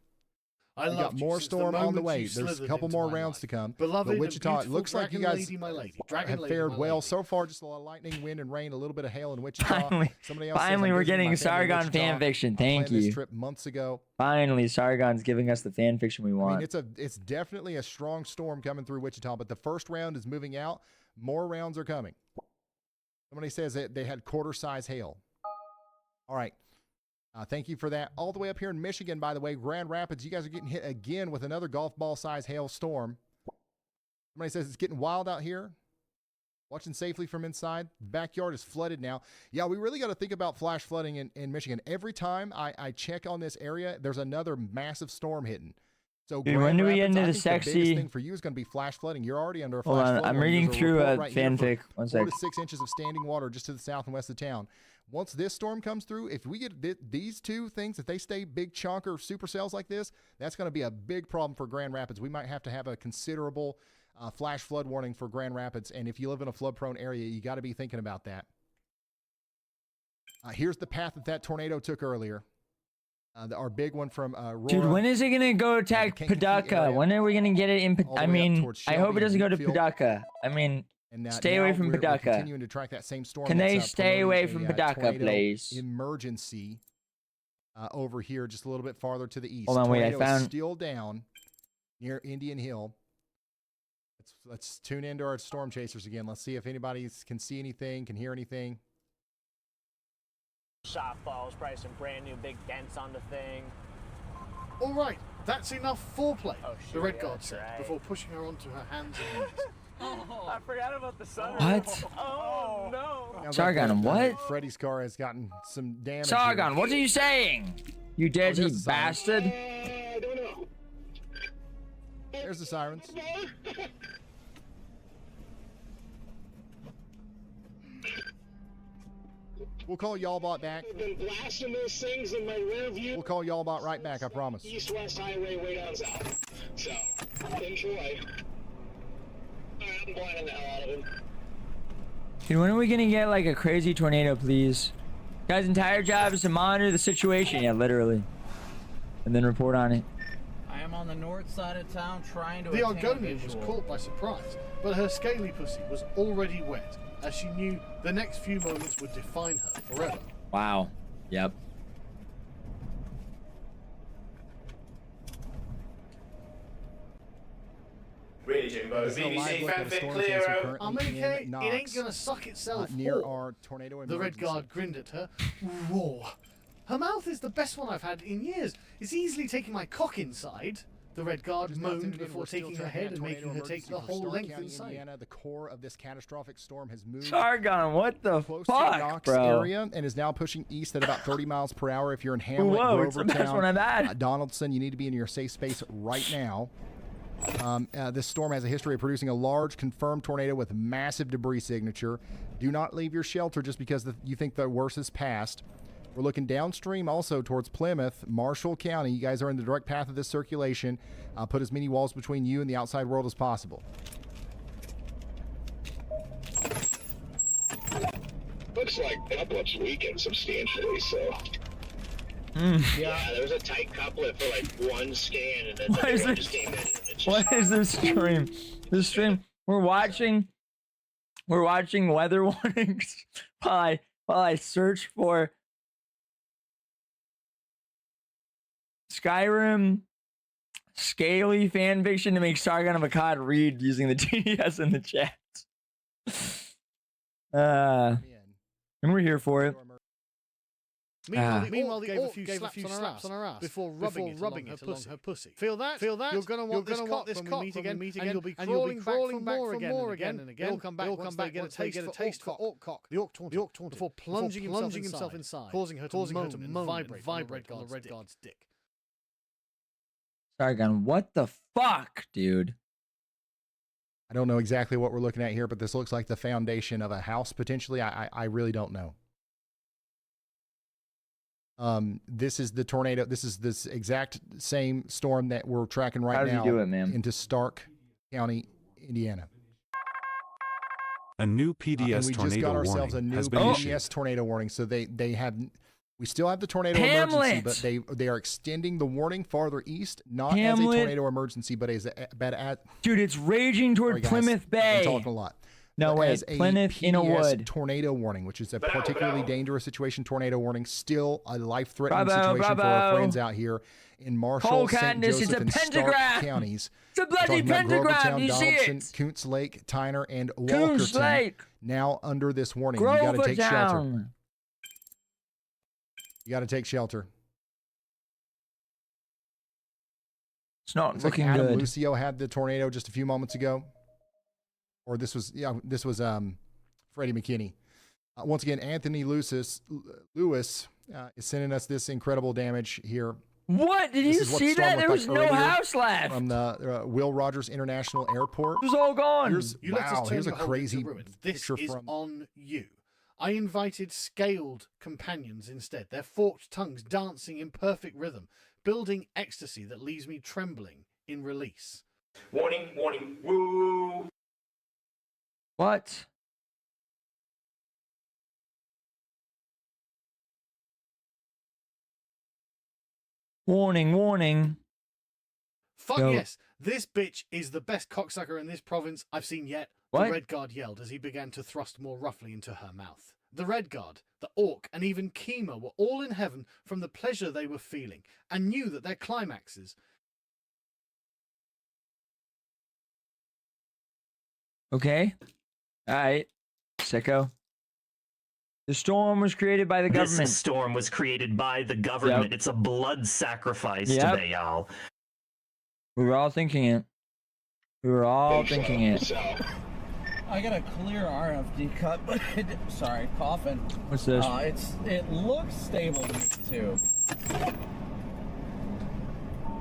I We got loved you more since the storm on the moment way. you There's a slithered couple into more my rounds life. to come. Beloved But and Wichita, it beautiful looks like you dragon guys lady, my lady. Dragon have lady, fared my well lady. so far. Just a lot of lightning, wind, and rain, a little bit of hail in Wichita. Finally, Somebody else says, finally, "I'm we're visiting getting my family in Sargon Wichita. fan fiction. I Thank planned this you. trip months ago. Finally, Sargon's giving us the fan fiction we I want. mean, it's definitely a strong storm coming through Wichita, but the first round is moving out. More rounds are coming. Somebody says that they had quarter-size hail. All right. Thank you for that. All the way up here in Michigan, by the way, Grand Rapids, you guys are getting hit again with another golf ball-size hail storm. Somebody says it's getting wild out here. Watching safely from inside. Backyard is flooded now. Yeah, we really got to think about flash flooding in Michigan. Every time I check on this area, there's another massive storm hitting. So Dude, Grand when do we Rapids, get into I the think the biggest sexy- thing for you is going to be flash flooding. You're already under a Hold flash on, flood I'm warning. reading There's a through report a right here for fanfic. 1 4 sec. to 6 inches of standing water just to the south and west of town. Once this storm comes through, if we get these two things, if they stay big chunk or supercells like this, that's going to be a big problem for Grand Rapids. We might have to have a considerable flash flood warning for Grand Rapids. And if you live in a flood-prone area, you got to be thinking about that. Here's the path that tornado took earlier. Our big one from Aurora. Dude, when is it going to go attack Paducah? When are we going to get it in? I mean, I hope it doesn't go to Paducah. I mean, stay away from Paducah. Continuing to track that same storm. Can they stay away from Paducah, please? Emergency over here, just a little bit farther to the east. Hold on, wait, I found... still down near Indian Hill. Let's tune into our storm chasers again. Let's see if anybody can see anything, can hear anything. Softballs, probably some brand new big dents on the thing. All right, that's enough foreplay, the Red Guard said, right. Before pushing her onto her hands and knees. I forgot about the sun. What? Oh, no. Sargon, what? Freddy's car has gotten some damage. Sargon, what are you saying? You dirty bastard. I don't know. There's the sirens. We'll call Y'allbot back. I've been blasting those things in my rear view. We'll call Y'allbot right back, I promise. East-west highway way down south. So, enjoy. Alright, I'm blinding the hell out of him. Dude, when are we gonna get like a crazy tornado, please? Guy's entire job is to monitor the situation, yeah, literally. And then report on it. I am on the north side of town trying to The obtain Argonian was caught by surprise, but her scaly pussy was already wet, as she knew the next few moments would define her forever. Wow. Yep. Really, Jimbo? BBC fanfic clear. I'm okay. It ain't gonna suck itself near all. our tornado emergency. The Red Guard grinned at her. Raw. Her mouth is the best one I've had in years. It's easily taking my cock inside. The Red Guard moaned before taking her head and making her take the whole length inside. Indiana, the core of this catastrophic storm has moved Sargon, what the close fuck, to Knox bro? area and is now pushing east at about 30 miles per hour. If you're in Hamlet, Whoa, it's the best one I've had. Donaldson, you need to be in your safe space right now. This storm has a history of producing a large confirmed tornado with massive debris signature. Do not leave your shelter just because you think the worst is past. We're looking downstream also towards Plymouth, Marshall County. You guys are in the direct path of this circulation. Put as many walls between you and the outside world as possible. Looks like couplets weakened substantially, so... Yeah, there was a tight couplet for like one scan, and then What is the this? just came in. And just... What is this stream? This stream, we're watching weather warnings while I search for Skyrim scaly fanfiction to make Sargon of Akkad read using the TDS in the chat. And we're here for it. Meanwhile, they gave a few slaps on her ass before rubbing it along her pussy. Feel that? You're gonna want this cock when we meet again, and you'll be crawling back for more again and again. He'll come back once they get a taste for orc cock. The orc taunted before plunging himself inside, causing her to moan and vibrate on the Red Guard's dick. Sargon, what the fuck, dude? I don't know exactly what we're looking at here, but this looks like the foundation of a house potentially. I really don't know. This is the tornado. This is this exact same storm that we're tracking right now into Stark County, Indiana. A new PDS we tornado just got ourselves warning a new has been PDS issued. tornado warning. So they have, we still have the tornado emergency, but they are extending the warning farther east, not as a tornado emergency, but as dude, it's raging toward Plymouth Bay. I'm talking a lot. No way, Plymouth in a wood. Tornado warning, which is a particularly dangerous situation. Tornado warning, still a life-threatening situation for our friends out here in Marshall, St. Joseph, and Stark counties. It's a bloody pentagram. You see it? Koontz Lake, Tyner, and Walkerton. Now under this warning, you got to take shelter. You got to take shelter. It's not looking Adam good. Lucio had the tornado just a few moments ago. Or this was Freddie McKinney. Once again, Anthony Lewis is sending us this incredible damage here. What? Did you see that? There was no house left. From the Will Rogers International Airport. It was all gone. Here's a crazy This picture is from... on you. I invited scaled companions instead, their forked tongues dancing in perfect rhythm, building ecstasy that leaves me trembling in release. Warning, warning, woo! What? Warning, warning. Fuck No. yes, this bitch is the best cocksucker in this province I've seen yet. What? The Red Guard yelled as he began to thrust more roughly into her mouth. The Red Guard, the Orc, and even Kima were all in heaven from the pleasure they were feeling, and knew that their climaxes. Okay. All right. Sicko. The storm was created by the government. This storm was created by the government. Yep. It's a blood sacrifice to Yep. Baal. We were all thinking it. We were all thinking it. I got a clear RFD cut, but sorry, coughing. What's this? It looks stable to me too.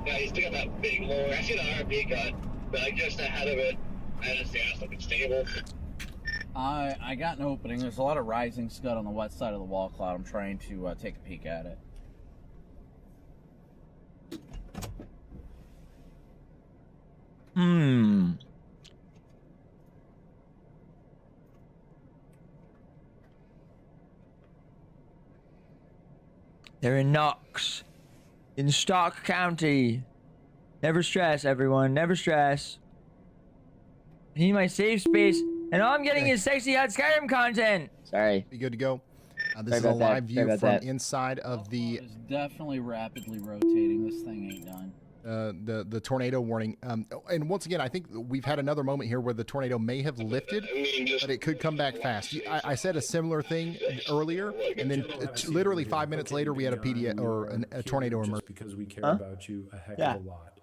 Yeah, he's still got that big lower. I see the RFD cut, but like just ahead of it, I just asked looking stable. I got an opening. There's a lot of rising scud on the west side of the wall cloud. I'm trying to take a peek at it. They're in Knox, in Stark County. Never stress, everyone. Never stress. I need my safe space, and all I'm getting is sexy hot Skyrim content. Sorry. Be good to go. This Sorry is a about that. live view Sorry about from that. inside of the It's definitely rapidly rotating. This thing ain't done. the tornado warning. And once again, I think we've had another moment here where the tornado may have lifted, but it could come back fast. I said a similar thing earlier, and then literally 5 minutes later, we had a PD or a tornado emerge. Because we care about you a heck of a lot.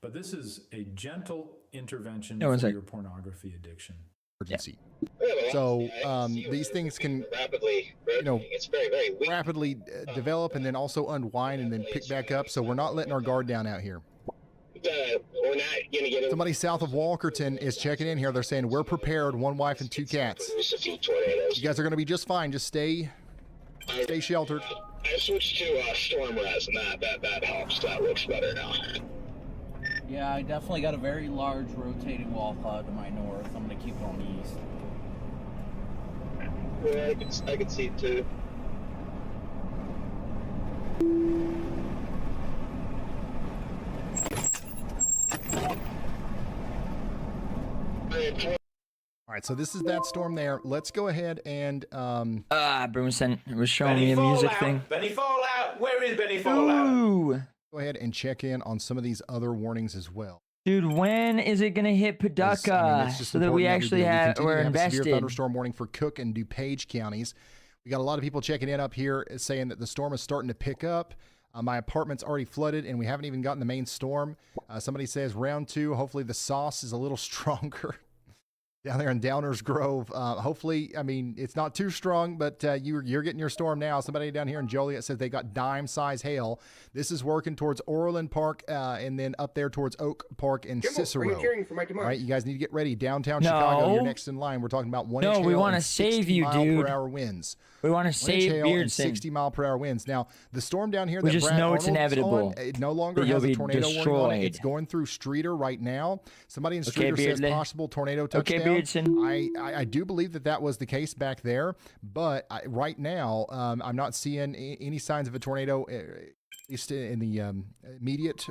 But this is a gentle intervention one for sec. your pornography addiction. Emergency. So these things can, rapidly, it's very, very weak. rapidly develop and then also unwind and then pick back up. So we're not letting our guard down out here. We're not gonna get Somebody south of Walkerton is checking in here. They're saying we're prepared. 1 wife and 2 cats. You guys are going to be just fine. Just stay sheltered. I switched to storm res, and that helps. That looks better now. Yeah, I definitely got a very large rotating wall cloud to my north. I'm gonna keep going east. Yeah, I can see it too. All right, so this is that storm there. Let's go ahead and Broomson was showing me a music thing. Benny Fallout! Where is Benny Fallout? Ooh. Go ahead and check in on some of these other warnings as well. Dude, when is it gonna hit Paducah It's just so that we important actually continue we're to have a severe invested? thunderstorm warning for Cook and DuPage counties. We got a lot of people checking in up here saying that the storm is starting to pick up. My apartment's already flooded, and we haven't even gotten the main storm. Somebody says round 2. Hopefully the sauce is a little stronger down there in Downers Grove. Hopefully, I mean, it's not too strong, but you're getting your storm now. Somebody down here in Joliet says they got dime-size hail. This is working towards Orland Park and then up there towards Oak Park and Jimbo, Cicero. are you cheering for my All demise? right, you guys need to get ready. Downtown No. Chicago, you're next in line. We're talking about 1 inch No, we hail wanna and save 60 you, mile dude. per hour winds. We want to 1 inch save hail and Beardson. 60 mile per hour winds. Now, the storm down here We that just Brad know it's Arnold's inevitable. on, it no longer That you'll has a be tornado warning on it. destroyed. It's going through Streeter right now. Somebody in Okay, Streeter says Beardley. possible tornado Okay, touchdown. Beardson. I do believe that was the case back there, but right now I'm not seeing any signs of a tornado, at least in the immediate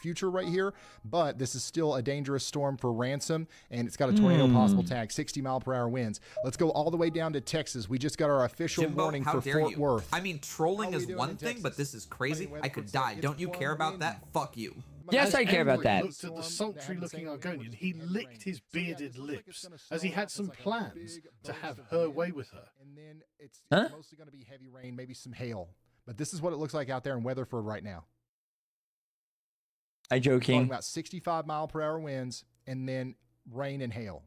future right here. But this is still a dangerous storm for Ransom, and it's got a tornado possible tag, 60 mile per hour winds. Let's go all the way down to Texas. We just got our official Jimbo, warning how for dare Fort you? Worth. I mean, trolling How we is doing one in thing, but Texas? this is crazy. Funny I could Weatherford die. said Don't it's you care pouring about that? Fuck you. Yes, As I care about Emery that. looked at the sultry-looking Argonian, he licked his bearded lips as he had some plans to have her way with her. And then it's Huh? mostly going to be heavy rain, maybe some hail. But this is what it looks like out there in Weatherford right now. I Talking joking. about 65 mile per hour winds and then rain and hail.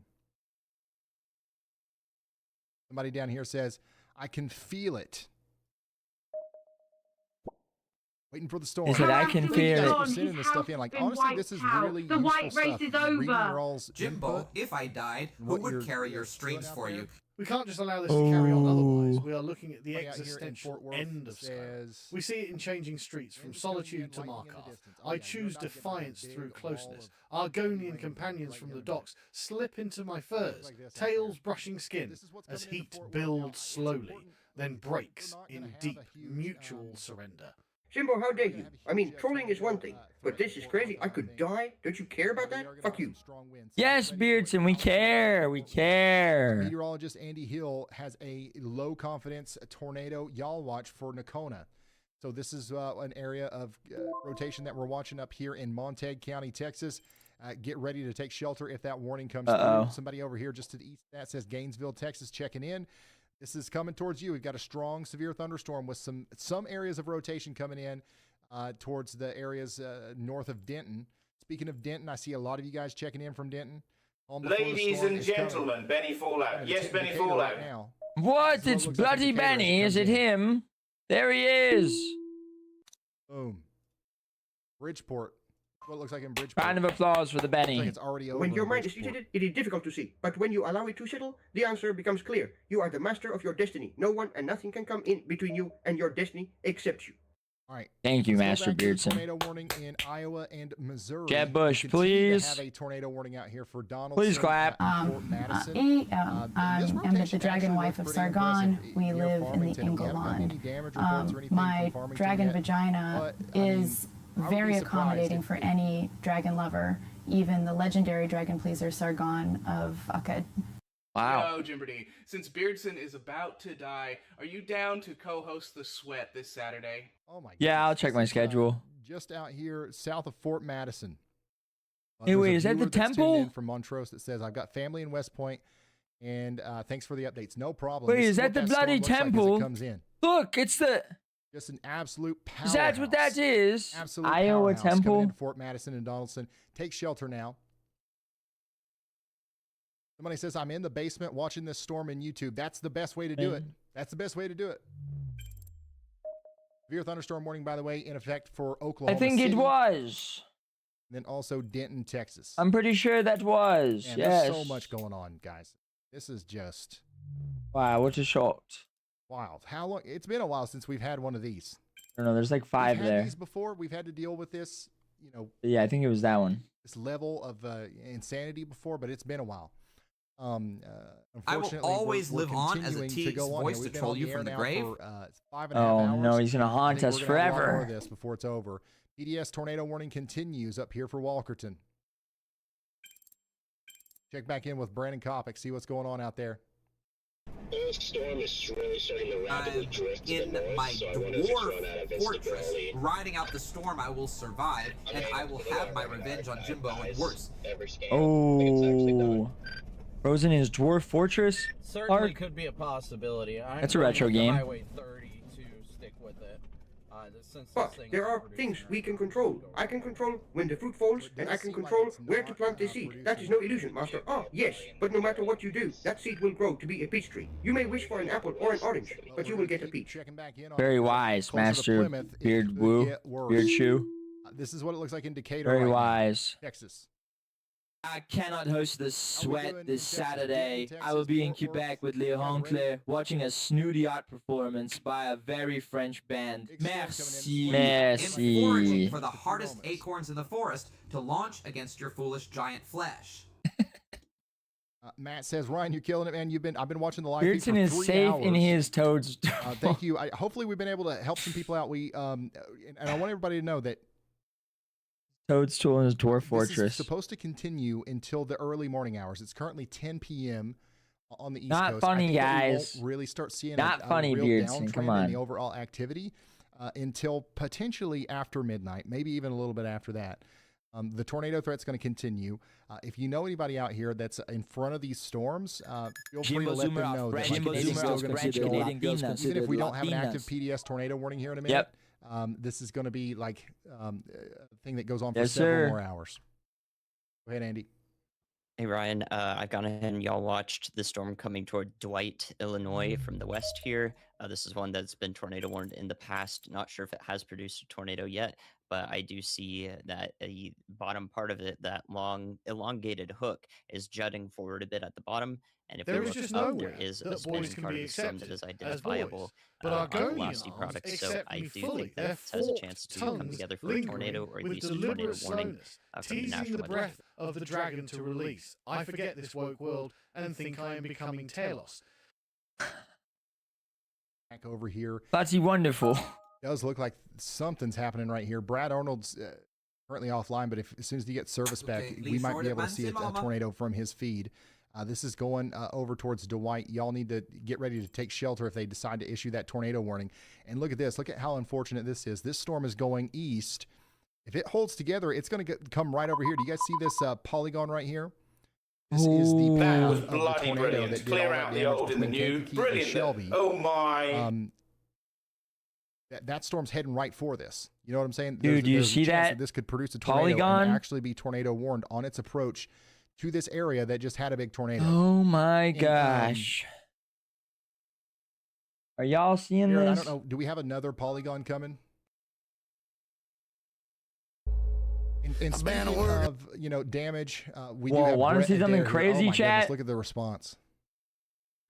Somebody down here says, I can feel it. Waiting for the storm. He said, I can feel it. We're sending this stuff in. Like, honestly, this is really The useful white race stuff. is Reading over. your all's Jimbo, input, if I died, who what would you're- carry what your you're strings doing for out you? We can't just allow this to carry on otherwise. Oh. We are looking at the Way out here in existential Fort Worth end of Skyrim. says- We see it in changing streets, from solitude to Markarth. I choose defiance through closeness. Argonian companions from the docks slip into my furs, tails brushing skin, as heat builds slowly, then breaks in deep mutual surrender. Jimbo, how dare you? I mean, trolling is one thing, but this is crazy. I could die. Don't you care about that? Fuck you. Yes, Beardson, we care. We care. Meteorologist Andy Hill has a low confidence tornado yaw watch for Nakona. So this is an area of rotation that we're watching up here in Montague County, Texas. Get ready to take shelter if that warning comes through. Somebody over here just to the east of that says Gainesville, Texas, checking in. This is coming towards you. We've got a strong, severe thunderstorm with some areas of rotation coming in towards the areas north of Denton. Speaking of Denton, I see a lot of you guys checking in from Denton. Ladies and gentlemen, Benny Fallout. Yes, Benny Fallout. Now. What? It's bloody Benny. Is it him? There he is. Boom. Bridgeport. What it looks like in Bridgeport. Round of applause for the Benny. Like it's already over. When your mind is seated, it is difficult to see. But when you allow it to settle, the answer becomes clear. You are the master of your destiny. No one and nothing can come in between you and your destiny except you. All right. Thank you, Let's go Master back to the Beardson. Tornado warning in Iowa and Missouri. Jeb Bush, We continue please. to have a tornado warning out here for Donaldson. Please clap. Fort Madison. I'm the dragon wife of Sargon. We live in the Ingleland. My dragon vagina is very accommodating for any dragon lover, even the legendary dragon pleaser Sargon of Akkad. Wow. Yo, Jimbo, since Beardson is about to die, are you down to co-host The Sweat this Saturday? Oh my God. Yeah, I'll check my schedule. Just out here south of Fort Madison. Hey, wait, there's a is that the viewer that's tuned temple? in from Montrose that says, I've got family in West Point, and thanks for the updates. No problem. Wait, This is that what the storm bloody looks like as temple? it comes in. Look, it's the... Just an absolute powerhouse. That's what that is. Absolute Iowa powerhouse coming temple. into Fort Madison and Donaldson. Take shelter now. Somebody says, I'm in the basement watching this storm in YouTube. That's the best way to do it. That's the best way to do it. Severe thunderstorm warning, by the way, in effect for Oklahoma I think City. it was. And then also Denton, Texas. I'm pretty sure that was. Man, yes. There's so much going on, guys. This is just Wow, what a shot. wild. How long? It's been a while since we've had one of these. I don't know, there's like 5 We've had there. these before. We've had to deal with this, Yeah, I think it was that one. this level of insanity before, but it's been a while. I will Unfortunately, always we're live on as a continuing to Teague's go on voice here. to We've been troll on you the from air the now grave. for, 5.5 Oh, hours. no, he's gonna I haunt think us we're gonna have a lot more forever. of this before it's over. PDS tornado warning continues up here for Walkerton. Check back in with Brandon Kopic, see what's going on out there. The storm is really starting to rapidly drift to In the north, my so I wonder if it's run out of dwarf fortress, instability. riding out the storm, I will survive, and I will have my revenge on Jimbo and worse. Oh. Frozen in his dwarf fortress? Certainly Ark? could be a possibility. I'm That's a going retro with the game. Highway 30 to stick with it. Since this But thing there is are producing things we right can control. I can control when the fruit falls, and I can control where to plant the seed. That is no illusion, Master. Ah, yes, but no matter what you do, that seed will grow to be a peach tree. You may wish for an apple or an orange, but you will get a peach. Very wise, Closer to Master Plymouth, it Beard could Woo. get worse. Beard Shoe. This is what it looks like in Decatur. Very right now, wise. Texas. I cannot host the Sweat doing this in Texas? Saturday. Texas, I will be in Fort Worth, Quebec with Léon Got it ready? Claire watching a snooty art performance by a very French band. Big storm coming in. Merci. In foraging Merci. for the hardest acorns in the forest to launch against your foolish giant flesh. Matt says, Ryan, you're killing it, man. I've been watching the live feed for Beardson is 3 safe hours. in his toads. Thank you. Hopefully we've been able to help some people out. And I want everybody to know that Toadstool in his dwarf this is fortress. supposed to continue until the early morning hours. It's currently 10 p.m. on the East Not Coast. funny, I think that we guys. won't really start seeing Not a funny, real Beardson. downtrend Come in on. the overall activity until potentially after midnight, maybe even a little bit after that. The tornado threat's going to continue. If you know anybody out here that's in front of these storms, feel free to let them know that it's still going to keep going. Even if we don't have an active PDS tornado warning here in a minute, this is going to be like a thing that goes on for Yes, several sir. more hours. Go ahead, Andy. Hey Ryan, I've gone ahead and y'all watched the storm coming toward Dwight, Illinois from the west here. This is one that's been tornado warned in the past. Not sure if it has produced a tornado yet, but I do see that the bottom part of it, that long elongated hook, is jutting forward a bit at the bottom. And if we look up, there is a spinning part of the storm that is identifiable on the velocity product. So I do think that it has a chance to come together for a tornado, or at least a tornado warning from the National the breath of the dragon to release. I forget this woke world and think I am becoming Talos. Back over here. That's wonderful. Does look like something's happening right here. Brad Arnold's currently offline, but as soon as he gets service back, we might be able to see a tornado from his feed. This is going over towards Dwight. Y'all need to get ready to take shelter if they decide to issue that tornado warning. And look at this. Look at how unfortunate this is. This storm is going east. If it holds together, it's going to come right over here. Do you guys see this polygon right here? This is the path of the tornado that did Clear out the old and the new. Brilliant. Shelby. Oh my. That storm's heading right for this. You know what I'm saying? Dude, do you see that? This could produce a tornado polygon? And actually be tornado warned on its approach to this area that just had a big tornado. Oh my gosh. Are y'all seeing Aaron, this? I don't know. Do we have another polygon coming? And speaking of, damage, we do have want to see something crazy, chat? Goodness, look at the response.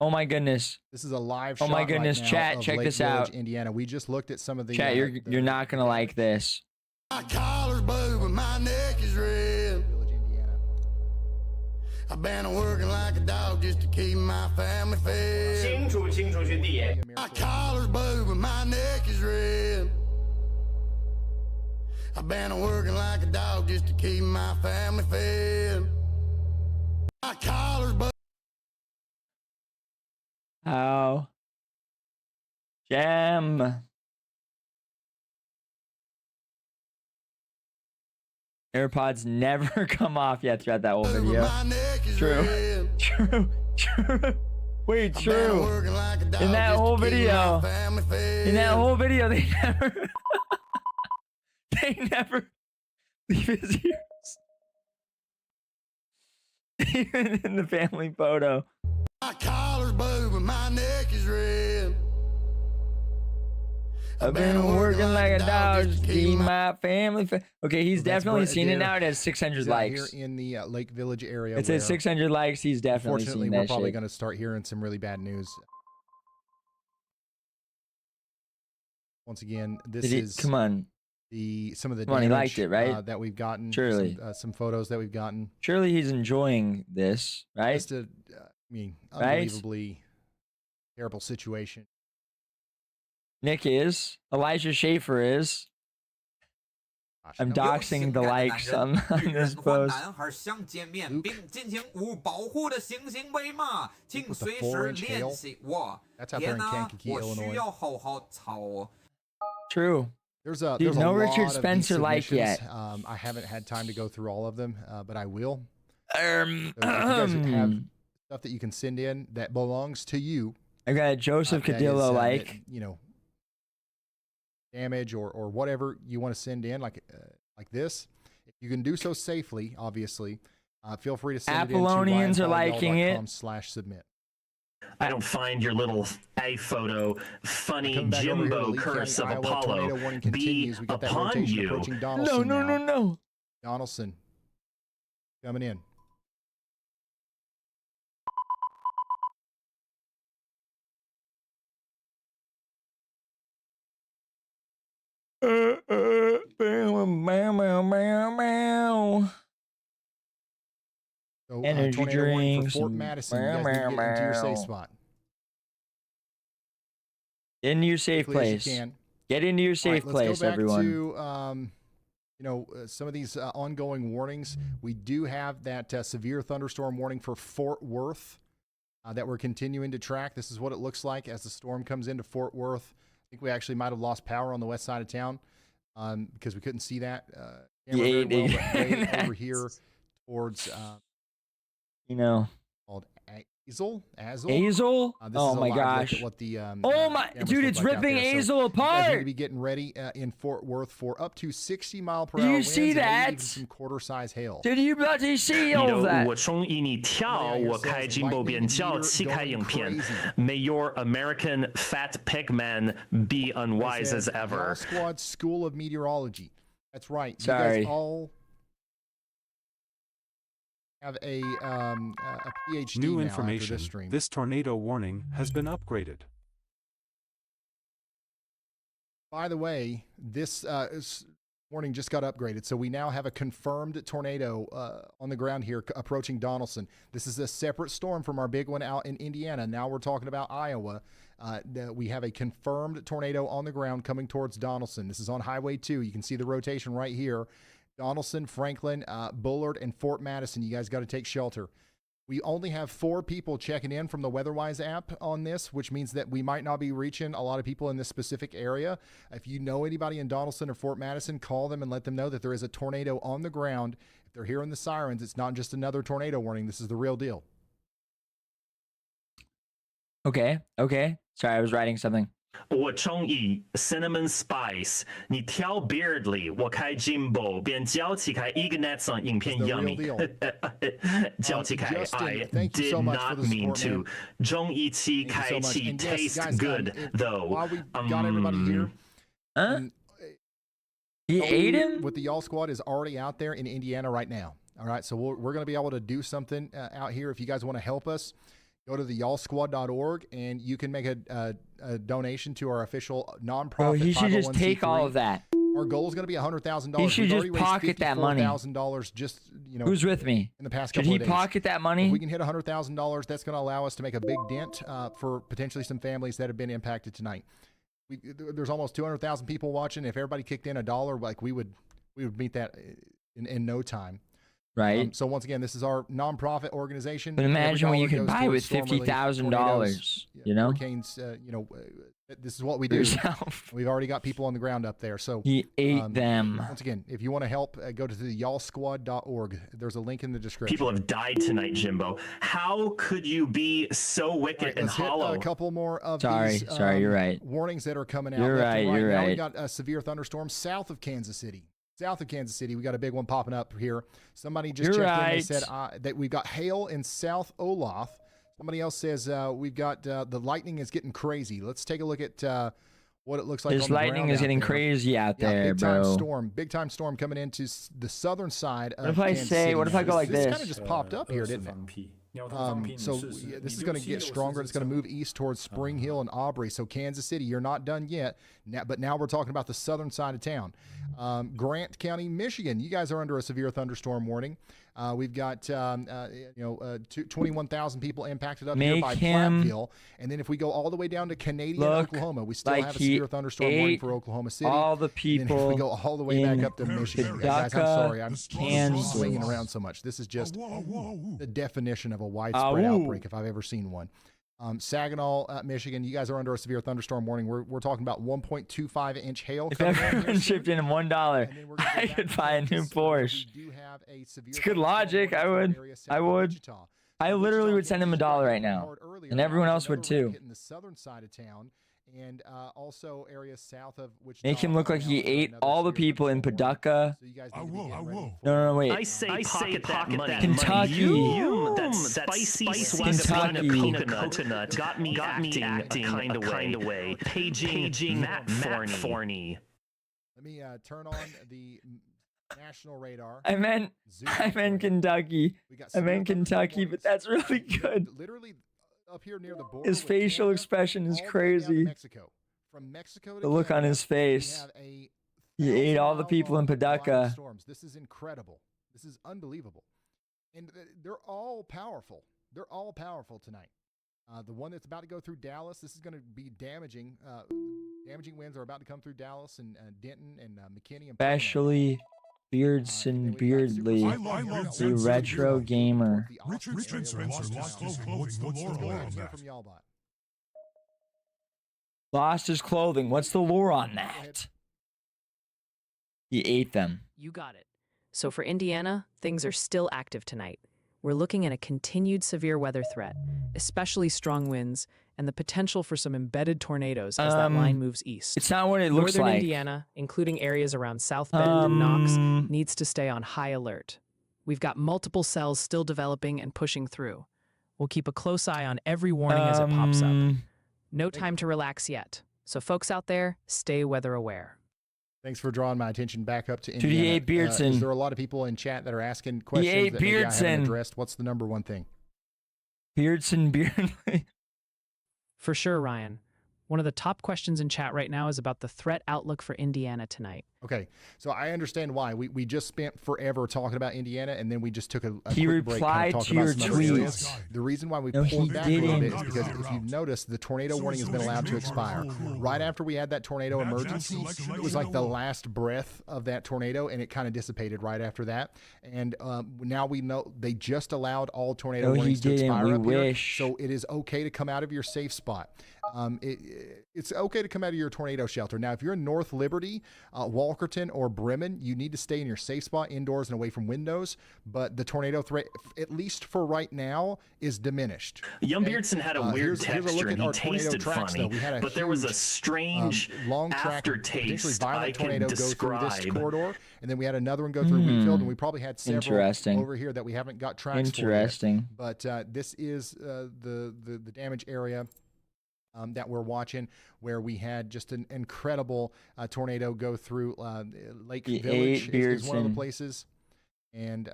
Oh my goodness. This is a live shot. Oh my goodness, right chat, check Lake this Village, out. Indiana. We just looked at some of the chat, you're not going to like this. My collar's blue, but my neck is red. I've been working like a dog just to keep my family fed. My collar's blue, but my neck is red. I've been working like a dog just to keep my family fed. My collar's blue. Oh. Jam. AirPods never come off yet throughout that whole video. True. True. Wait, true. In that whole video, they never, they never leave his ears. Even in the family photo. My collar's blue, but my neck is red. I've been working like a dog to keep my family. Okay, he's definitely seen it now. It has 600 likes. Here in the Lake Village area. It says 600 likes. He's definitely seen that. Unfortunately, we're probably going to start hearing some really bad news. Once again, this is come on. Some of the damage he liked it, right? That we've gotten. Surely. Some photos that we've gotten. Surely he's enjoying this, right? Just unbelievably terrible situation. Nick is. Elijah Schaefer is. I'm doxing the likes on this post. That's out there in Kankakee, Illinois. True. There's no a Richard lot Spencer of like yet. I haven't had time to go through all of them, but I will. So if you guys have stuff that you can send in that belongs to you. I got Joseph Cadillo like. Damage or whatever you want to send in, like this. If you can do so safely, obviously, feel free to send Apollonians it in to are liking it. /submit. I don't find your little A photo funny Jimbo curse of Apollo be upon you. No. Donaldson coming in. So, energy drinks. For Fort Madison, you guys need to get into your safe spot. Into your safe place. Get into your safe place, everyone. Let's go back to some of these ongoing warnings. We do have that severe thunderstorm warning for Fort Worth that we're continuing to track. This is what it looks like as the storm comes into Fort Worth. I think we actually might have lost power on the west side of town because we couldn't see that. Way over here towards called Azel? Oh my gosh. What the, oh my, dude, it's ripping Azel apart. You guys need to be getting ready in Fort Worth for up to 60 mile per hour Do you winds see and that? even some quarter-size hail. Did you see all of that? 我中意你跳，我开 Jimbo 边叫七开影片。May your American fat pigman be unwise as ever. Squad School of Meteorology. That's right. Sorry. You guys all have a PhD New now information. After this stream. This tornado warning has been upgraded. By the way, this warning just got upgraded, so we now have a confirmed tornado on the ground here approaching Donaldson. This is a separate storm from our big one out in Indiana. Now we're talking about Iowa. We have a confirmed tornado on the ground coming towards Donaldson. This is on Highway 2. You can see the rotation right here. Donaldson, Franklin, Bullard, and Fort Madison. You guys got to take shelter. We only have 4 people checking in from the WeatherWise app on this, which means that we might not be reaching a lot of people in this specific area. If you know anybody in Donaldson or Fort Madison, call them and let them know that there is a tornado on the ground. If they're hearing the sirens, it's not just another tornado warning. This is the real deal. Okay. Sorry, I was writing something. 我中意 cinnamon spice， 你挑 Beardly， 我开 Jimbo 边交起开 Ignatson 影片 yummy， 交起开 I did not mean to， 中意七开七 tastes good though. While we got everybody here, he ate him? With the Y'all Squad is already out there in Indiana right now. All right, so we're going to be able to do something out here. If you guys want to help us, go to theyallsquad.org and you can make a donation to our official nonprofit. Oh, he should just take all of that. Our goal is going to be $100,000. He should just pocket that money. $54,000 just, Who's with me? In the past couple of days. Should he pocket that money? If we can hit $100,000, that's going to allow us to make a big dent for potentially some families that have been impacted tonight. There's almost 200,000 people watching. If everybody kicked in $1, like we would meet that in no time. Right. So once again, this is our nonprofit organization. But imagine what you can buy with $50,000. You know, hurricanes. This is what we do. We've already got people on the ground up there. So he ate them. Once again, if you want to help, go to theyallsquad.org. There's a link in the description. People have died tonight, Jimbo. How could you be so wicked and hollow? A couple more of these. Sorry, you're right. Warnings that are coming out. You're right. Now we got a severe thunderstorm south of Kansas City. South of Kansas City, we got a big one popping up here. Somebody just checked in. They said that we've got hail in South Olaf. Somebody else says we've got the lightning is getting crazy. Let's take a look at what it looks like. This lightning is getting crazy out there, Big time storm coming into the southern side of Kansas City. What if I go like this? This kind of just popped up here, didn't it? So this is going to get stronger. It's going to move east towards Spring Hill and Aubrey. So Kansas City, you're not done yet. But now we're talking about the southern side of town. Grant County, Michigan, you guys are under a severe thunderstorm warning. We've got 21,000 people impacted up here by Platteville. And then if we go all the way down to Canadian, Oklahoma, we still have a severe thunderstorm warning for Oklahoma City. All the people. And if we go all the way back up to Michigan, guys, I'm sorry, I'm swinging around so much. This is just the definition of a widespread outbreak if I've ever seen one. Saginaw, Michigan, you guys are under a severe thunderstorm warning. We're talking about 1.25-inch hail. If everyone shipped in $1, I could buy a new Porsche. It's good logic. I would. I literally would send him $1 right now, and everyone else would too. In the southern side of town, and also areas south of Wichita. Make him look like he ate all the people in Paducah. No, wait. I say pocket that money. Kentucky. That spicy sweet coconut got me acting kind of way. Paging Matt Forney. Let me turn on the national radar. I meant Kentucky. I meant Kentucky, but that's really good. Literally up here near the border. His facial expression is crazy. From Mexico to the look on his face. He ate all the people in Paducah. This is incredible. This is unbelievable. And they're all powerful. They're all powerful tonight. The one that's about to go through Dallas, this is going to be damaging. Damaging winds are about to come through Dallas and Denton and McKinney. Especially Beardson Beardly, the retro gamer. Lost his clothing. What's the lore on that? He ate them. You got it. So for Indiana, things are still active tonight. we're looking at a continued severe weather threat, especially strong winds, and the potential for some embedded tornadoes as that line moves east. It's not what it looks Northern like. Indiana, including areas around South Bend and Knox, needs to stay on high alert. We've got multiple cells still developing and pushing through. We'll keep a close eye on every warning as it pops up. No time to relax yet. So folks out there, stay weather aware. Thanks for drawing my attention back up to Indiana. He ate Beardson. Is there a lot of people in chat that are asking questions that maybe I haven't addressed? What's the number one thing? Beardsley. For sure, Ryan. One of the top questions in chat right now is about the threat outlook for Indiana tonight. Okay, so I understand why. We just spent forever talking about Indiana, and then we just took a He quick break replied talking to about your some other areas. tweets. The reason why we No, pulled he back a little bit didn't. is because if you've noticed, the tornado warning has been allowed to expire. Right after we had that tornado emergency, it was like the last breath of that tornado, and it kind of dissipated right after that. And now we know they just allowed all tornado No, he warnings to didn't. expire We up wish. here. So it is okay to come out of your safe spot. It's okay to come out of your tornado shelter. Now, if you're in North Liberty, Walkerton, or Bremen, you need to stay in your safe spot indoors and away from windows. But the tornado threat, at least for right now, is diminished. Young Beardson had a weird here's a texture look and at he our tornado tasted tracks, funny, though. We had a but there was a huge, strange long track, potentially aftertaste violent I can tornado go through this describe. corridor, and then we had another one go through Wheatfield, and we probably had several Interesting. over here that we haven't got tracks Interesting. for yet. But this is the damage area that we're watching, where we had just an incredible tornado go through Lake Village is one of the places, and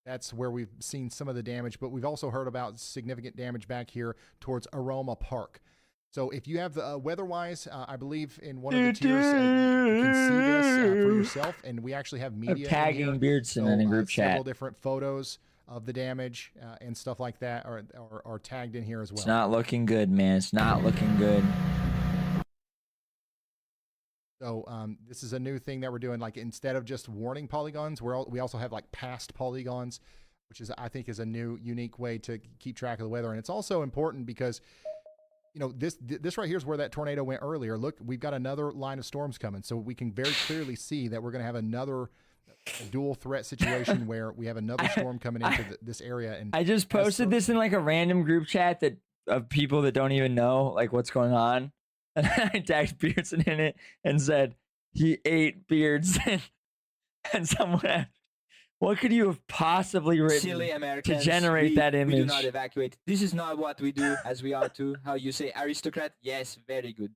that's where we've seen some of the damage. But we've also heard about significant damage back here towards Aroma Park. So if you have the weather-wise, I believe in one of the tiers, you can see this for yourself, and we actually have media. I'm tagging in here. Beardson in a group chat. Several different photos of the damage and stuff like that are tagged in here as well. It's not looking good, man. It's not looking good. So this is a new thing that we're doing. Like, instead of just warning polygons, we also have like past polygons, which is, I think, is a new unique way to keep track of the weather. And it's also important because, you know, this right here is where that tornado went earlier. Look, we've got another line of storms coming, so we can very clearly see that we're going to have another dual threat situation where we have another storm coming into this area. And I just posted this in like a random group chat of people that don't even know like what's going on, and I tagged Beardson in it and said he ate Beardson, and someone asked, what could you have possibly written Silly to Americans, generate that image? We do not evacuate. This is not what we do, as we are too. How you say aristocrat? Yes, very good.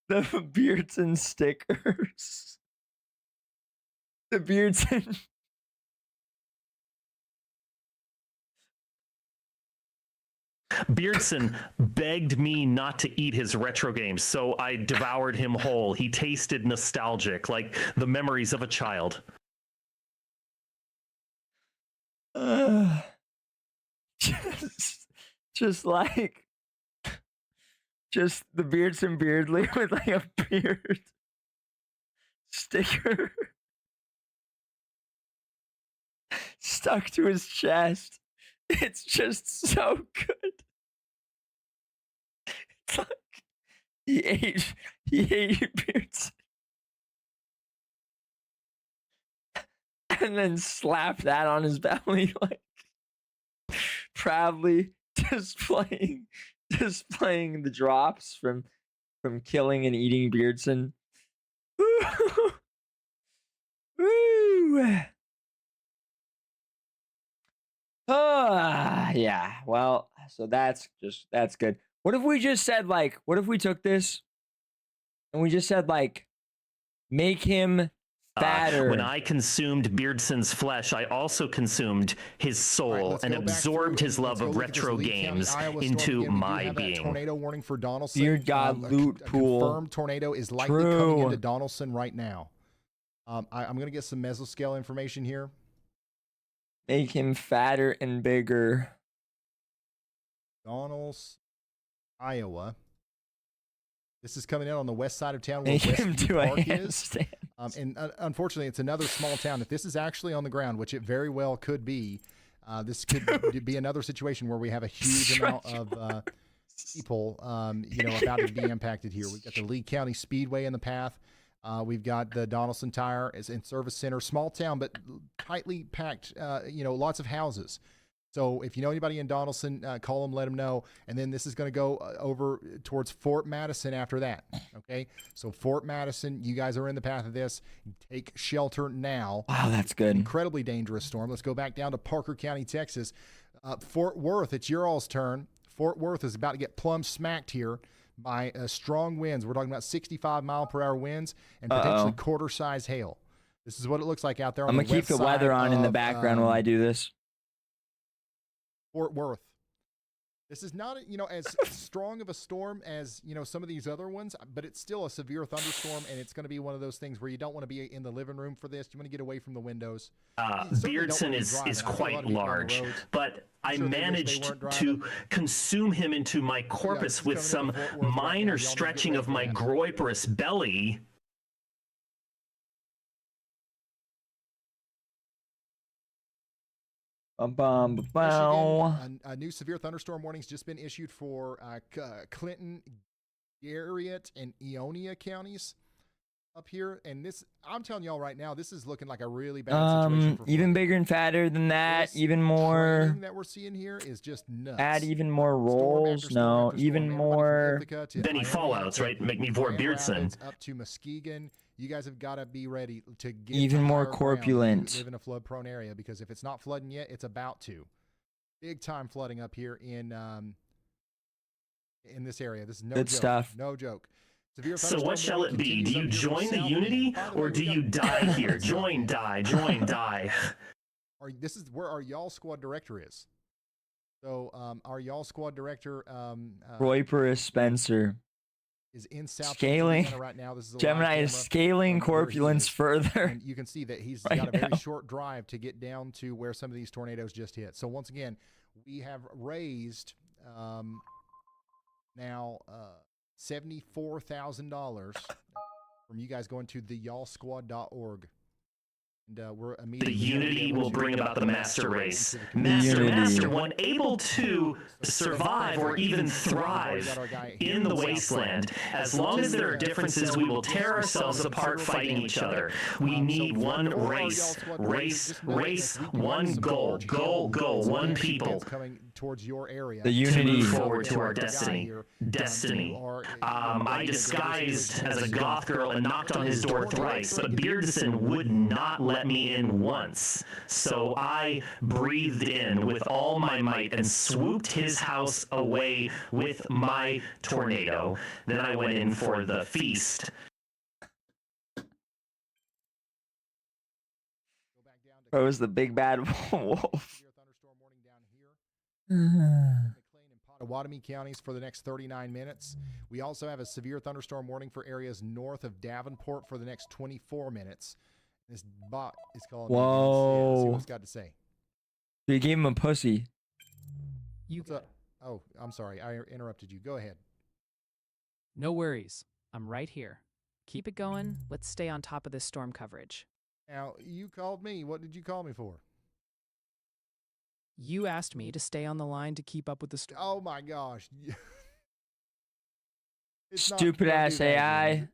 The Beardson stickers. The Beardson. Beardson begged me not to eat his retro games, so I devoured him whole. He tasted nostalgic, like the memories of a child. Just the Beardson Beardly with like a beard sticker stuck to his chest. It's just so good. It's like he ate Beardson and then slapped that on his belly, like proudly displaying the drops from killing and eating Beardson. Woo! Woo! Yeah. Well, so that's good. What if we just said like, what if we took this and we just said like, make him fatter? When I consumed Beardson's flesh, I also consumed his soul and absorbed his love of retro games into my being. Tornado warning for Donaldson. Beard God loot pool. Confirmed tornado is likely coming into Donaldson right now. I'm going to get some mesoscale information here. Make him fatter and bigger. Donaldson, Iowa. This is coming in on the west side of town where Make him Westview do a Park is. handstand. And unfortunately, it's another small town. If this is actually on the ground, which it very well could be, this could be another situation where we have a huge amount of people, about to be impacted here. We've got the Lee County Speedway in the path. We've got the Donaldson Tire is in Service Center, small town, but tightly packed, lots of houses. So if you know anybody in Donaldson, call them, let them know. And then this is going to go over towards Fort Madison after that. Okay. So Fort Madison, you guys are in the path of this. Take shelter now. Wow, that's good. Incredibly dangerous storm. Let's go back down to Parker County, Texas. Fort Worth, it's your all's turn. Fort Worth is about to get plumb smacked here by strong winds. We're talking about 65-mile-per-hour winds and potentially quarter-size hail. This is what it looks like out there. I'm going to keep the weather on in the background while I do this. Fort Worth. This is not, as strong of a storm as, some of these other ones, but it's still a severe thunderstorm, and it's going to be one of those things where you don't want to be in the living room for this. You want to get away from the windows. Beardson is quite large, but I managed to consume him into my corpus with some minor stretching of my groiperous belly. Michigan, a new severe thunderstorm warning's just been issued for Clinton, Garrett, and Ionia counties up here. And this, I'm telling y'all right now, this is looking like a really bad situation. Even bigger and fatter than that. Even more. That we're seeing here is just nuts. Add even more rolls. No, even more. Benny fallouts, right? Make me vor Beardson. Up to Muskegon. You guys have got to be ready to get even more corpulent. Live in a flood-prone area, because if it's not flooding yet, it's about to. Big time flooding up here in this area. This is no good joke. Stuff. No joke. So what shall it be? Do you join the Unity or do you die here? Join, die, join, die. This is where our y'all squad director is. So our y'all squad director, Royperus Spencer, is in South scaling right now. This is Gemini is scaling corpulence further. And you can see that he's got a very short drive to get down to where some of these tornadoes just hit. So once again, we have raised now $74,000 from you guys going to theyallsquad.org. And we're immediately the Unity will bring about the master race. Master, one able to survive or even thrive in the wasteland. As long as there are differences, we will tear ourselves apart fighting each other. We need one race, one goal, one people. Coming towards your area. The Unity. To move forward to our destiny. I disguised as a goth girl and knocked on his door thrice, but Beardson would not let me in once. So I breathed in with all my might and swooped his house away with my tornado. Then I went in for the feast. It was the big bad wolf. Potawatomi counties for the next 39 minutes. We also have a severe thunderstorm warning for areas north of Davenport for the next 24 minutes. This bot is calling. Whoa! See what it's got to say. You gave him a pussy. Oh, I'm sorry. I interrupted you. Go ahead. No worries. I'm right here. Keep it going. Let's stay on top of this storm coverage. Now, you called me. What did you call me for? You asked me to stay on the line to keep up with the storm. Oh my gosh. Stupid ass AI.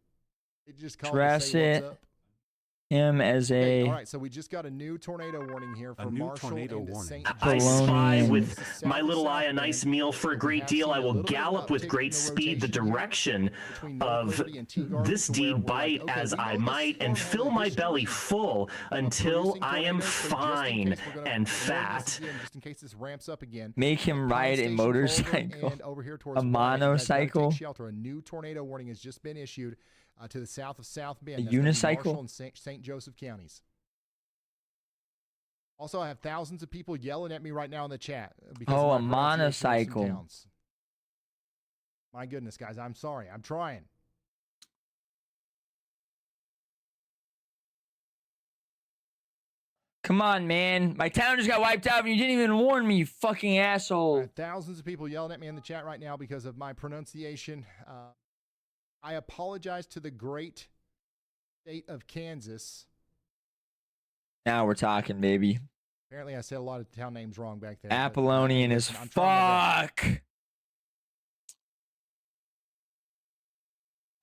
It just called Dress to say it. What's up. Him as a. All right, so we just got a new tornado warning here for Marshall and St. I spy with my little eye a nice meal for a great deal. I will gallop with great speed the direction of this deed bite as I might and fill my belly full until I am fine and fat. Just in case this ramps up again. Make him ride a motorcycle. A monocycle. Shelter. A new tornado warning has just been issued to the south of South Bend. A unicycle? Marshall and St. Joseph counties. Also, I have thousands of people yelling at me right now in the chat. Oh, a monocycle. My goodness, guys, I'm sorry. I'm trying. Come on, man. My town just got wiped out and you didn't even warn me, you fucking asshole. Thousands of people yelling at me in the chat right now because of my pronunciation. I apologize to the great state of Kansas. Now we're talking, baby. Apparently, I said a lot of town names wrong back there. Apollonian as fuck.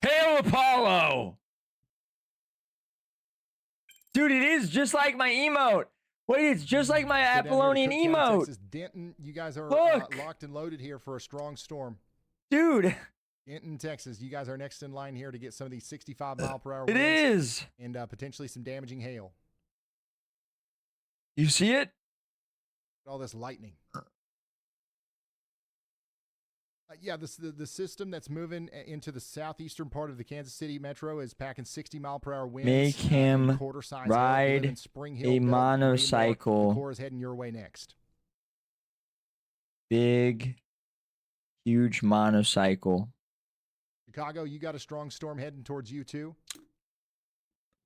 Hail Apollo! Dude, it is just like my emote. Wait, it's just like my Apollonian emote. Texas. Denton, you guys are locked and loaded here for a strong storm. Dude. Denton, Texas, you guys are next in line here to get some of these 65-mile-per-hour winds. It is. And potentially some damaging hail. You see it? All this lightning. Yeah, the system that's moving into the southeastern part of the Kansas City metro is packing 60-mile-per-hour winds. Make him ride a monocycle. The core is heading your way next. Big, huge monocycle. Chicago, you got a strong storm heading towards you too.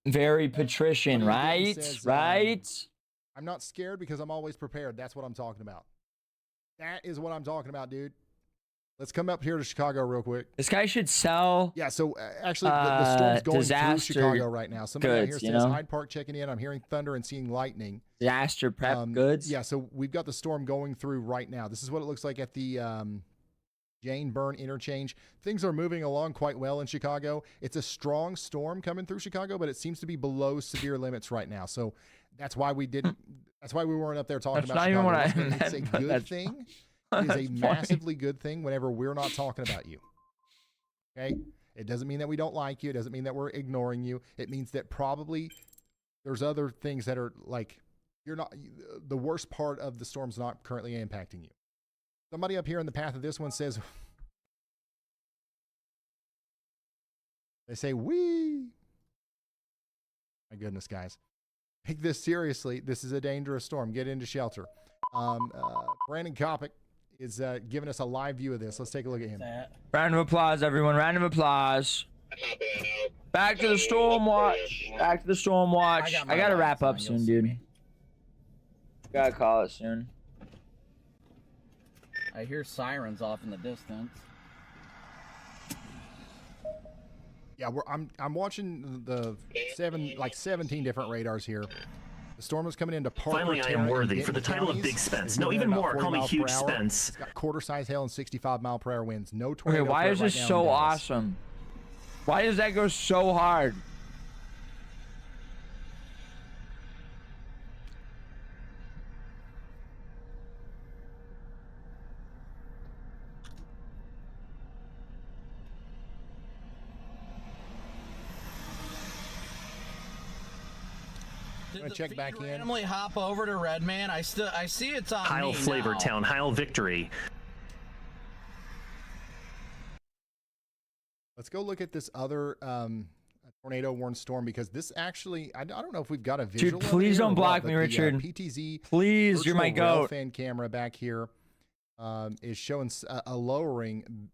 Very patrician, right? Right? I'm not scared because I'm always prepared. That's what I'm talking about. That is what I'm talking about, dude. Let's come up here to Chicago real quick. This guy should sell. Yeah, so actually, the storm's going through Chicago right now. Somebody out here says Hyde Park checking in. I'm hearing thunder and seeing lightning. Disaster prep goods. Yeah, so we've got the storm going through right now. This is what it looks like at the Jane Byrne interchange. Things are moving along quite well in Chicago. It's a strong storm coming through Chicago, but it seems to be below severe limits right now. So that's why we didn't. That's why we weren't up there talking about Chicago. Not even what I It's a good thing. It is a massively good thing whenever we're not talking about you. Okay? It doesn't mean that we don't like you. It doesn't mean that we're ignoring you. It means that probably there's other things that are like you're not. The worst part of the storm's not currently impacting you. Somebody up here in the path of this one says, they say, "Wee." My goodness, guys. Take this seriously. This is a dangerous storm. Get into shelter. Brandon Kopic is giving us a live view of this. Let's take a look at him. Round of applause, everyone. Round of applause. Back to the storm watch. Back to the storm watch. I gotta wrap up soon, dude. Gotta call it soon. I hear sirens off in the distance. Yeah, I'm watching the 17 different radars here. The storm is coming into Parker. Finally, I am worthy for the title of Big Spence. No, even more. Call me Huge Spence. It's got quarter-size hail and 65-mile-per-hour winds. No tornado. Okay, why is this so awesome? Why does that go so hard? I'm gonna check back in. Randomly hop over to Redman. I see it's on Heil me Flavor now. Town, Heil Victory. Let's go look at this other tornado warned storm because this actually I don't know if we've got a visual. Dude, please don't block me, Richard. PTZ, please, you're my goat. Fan camera back here is showing a lowering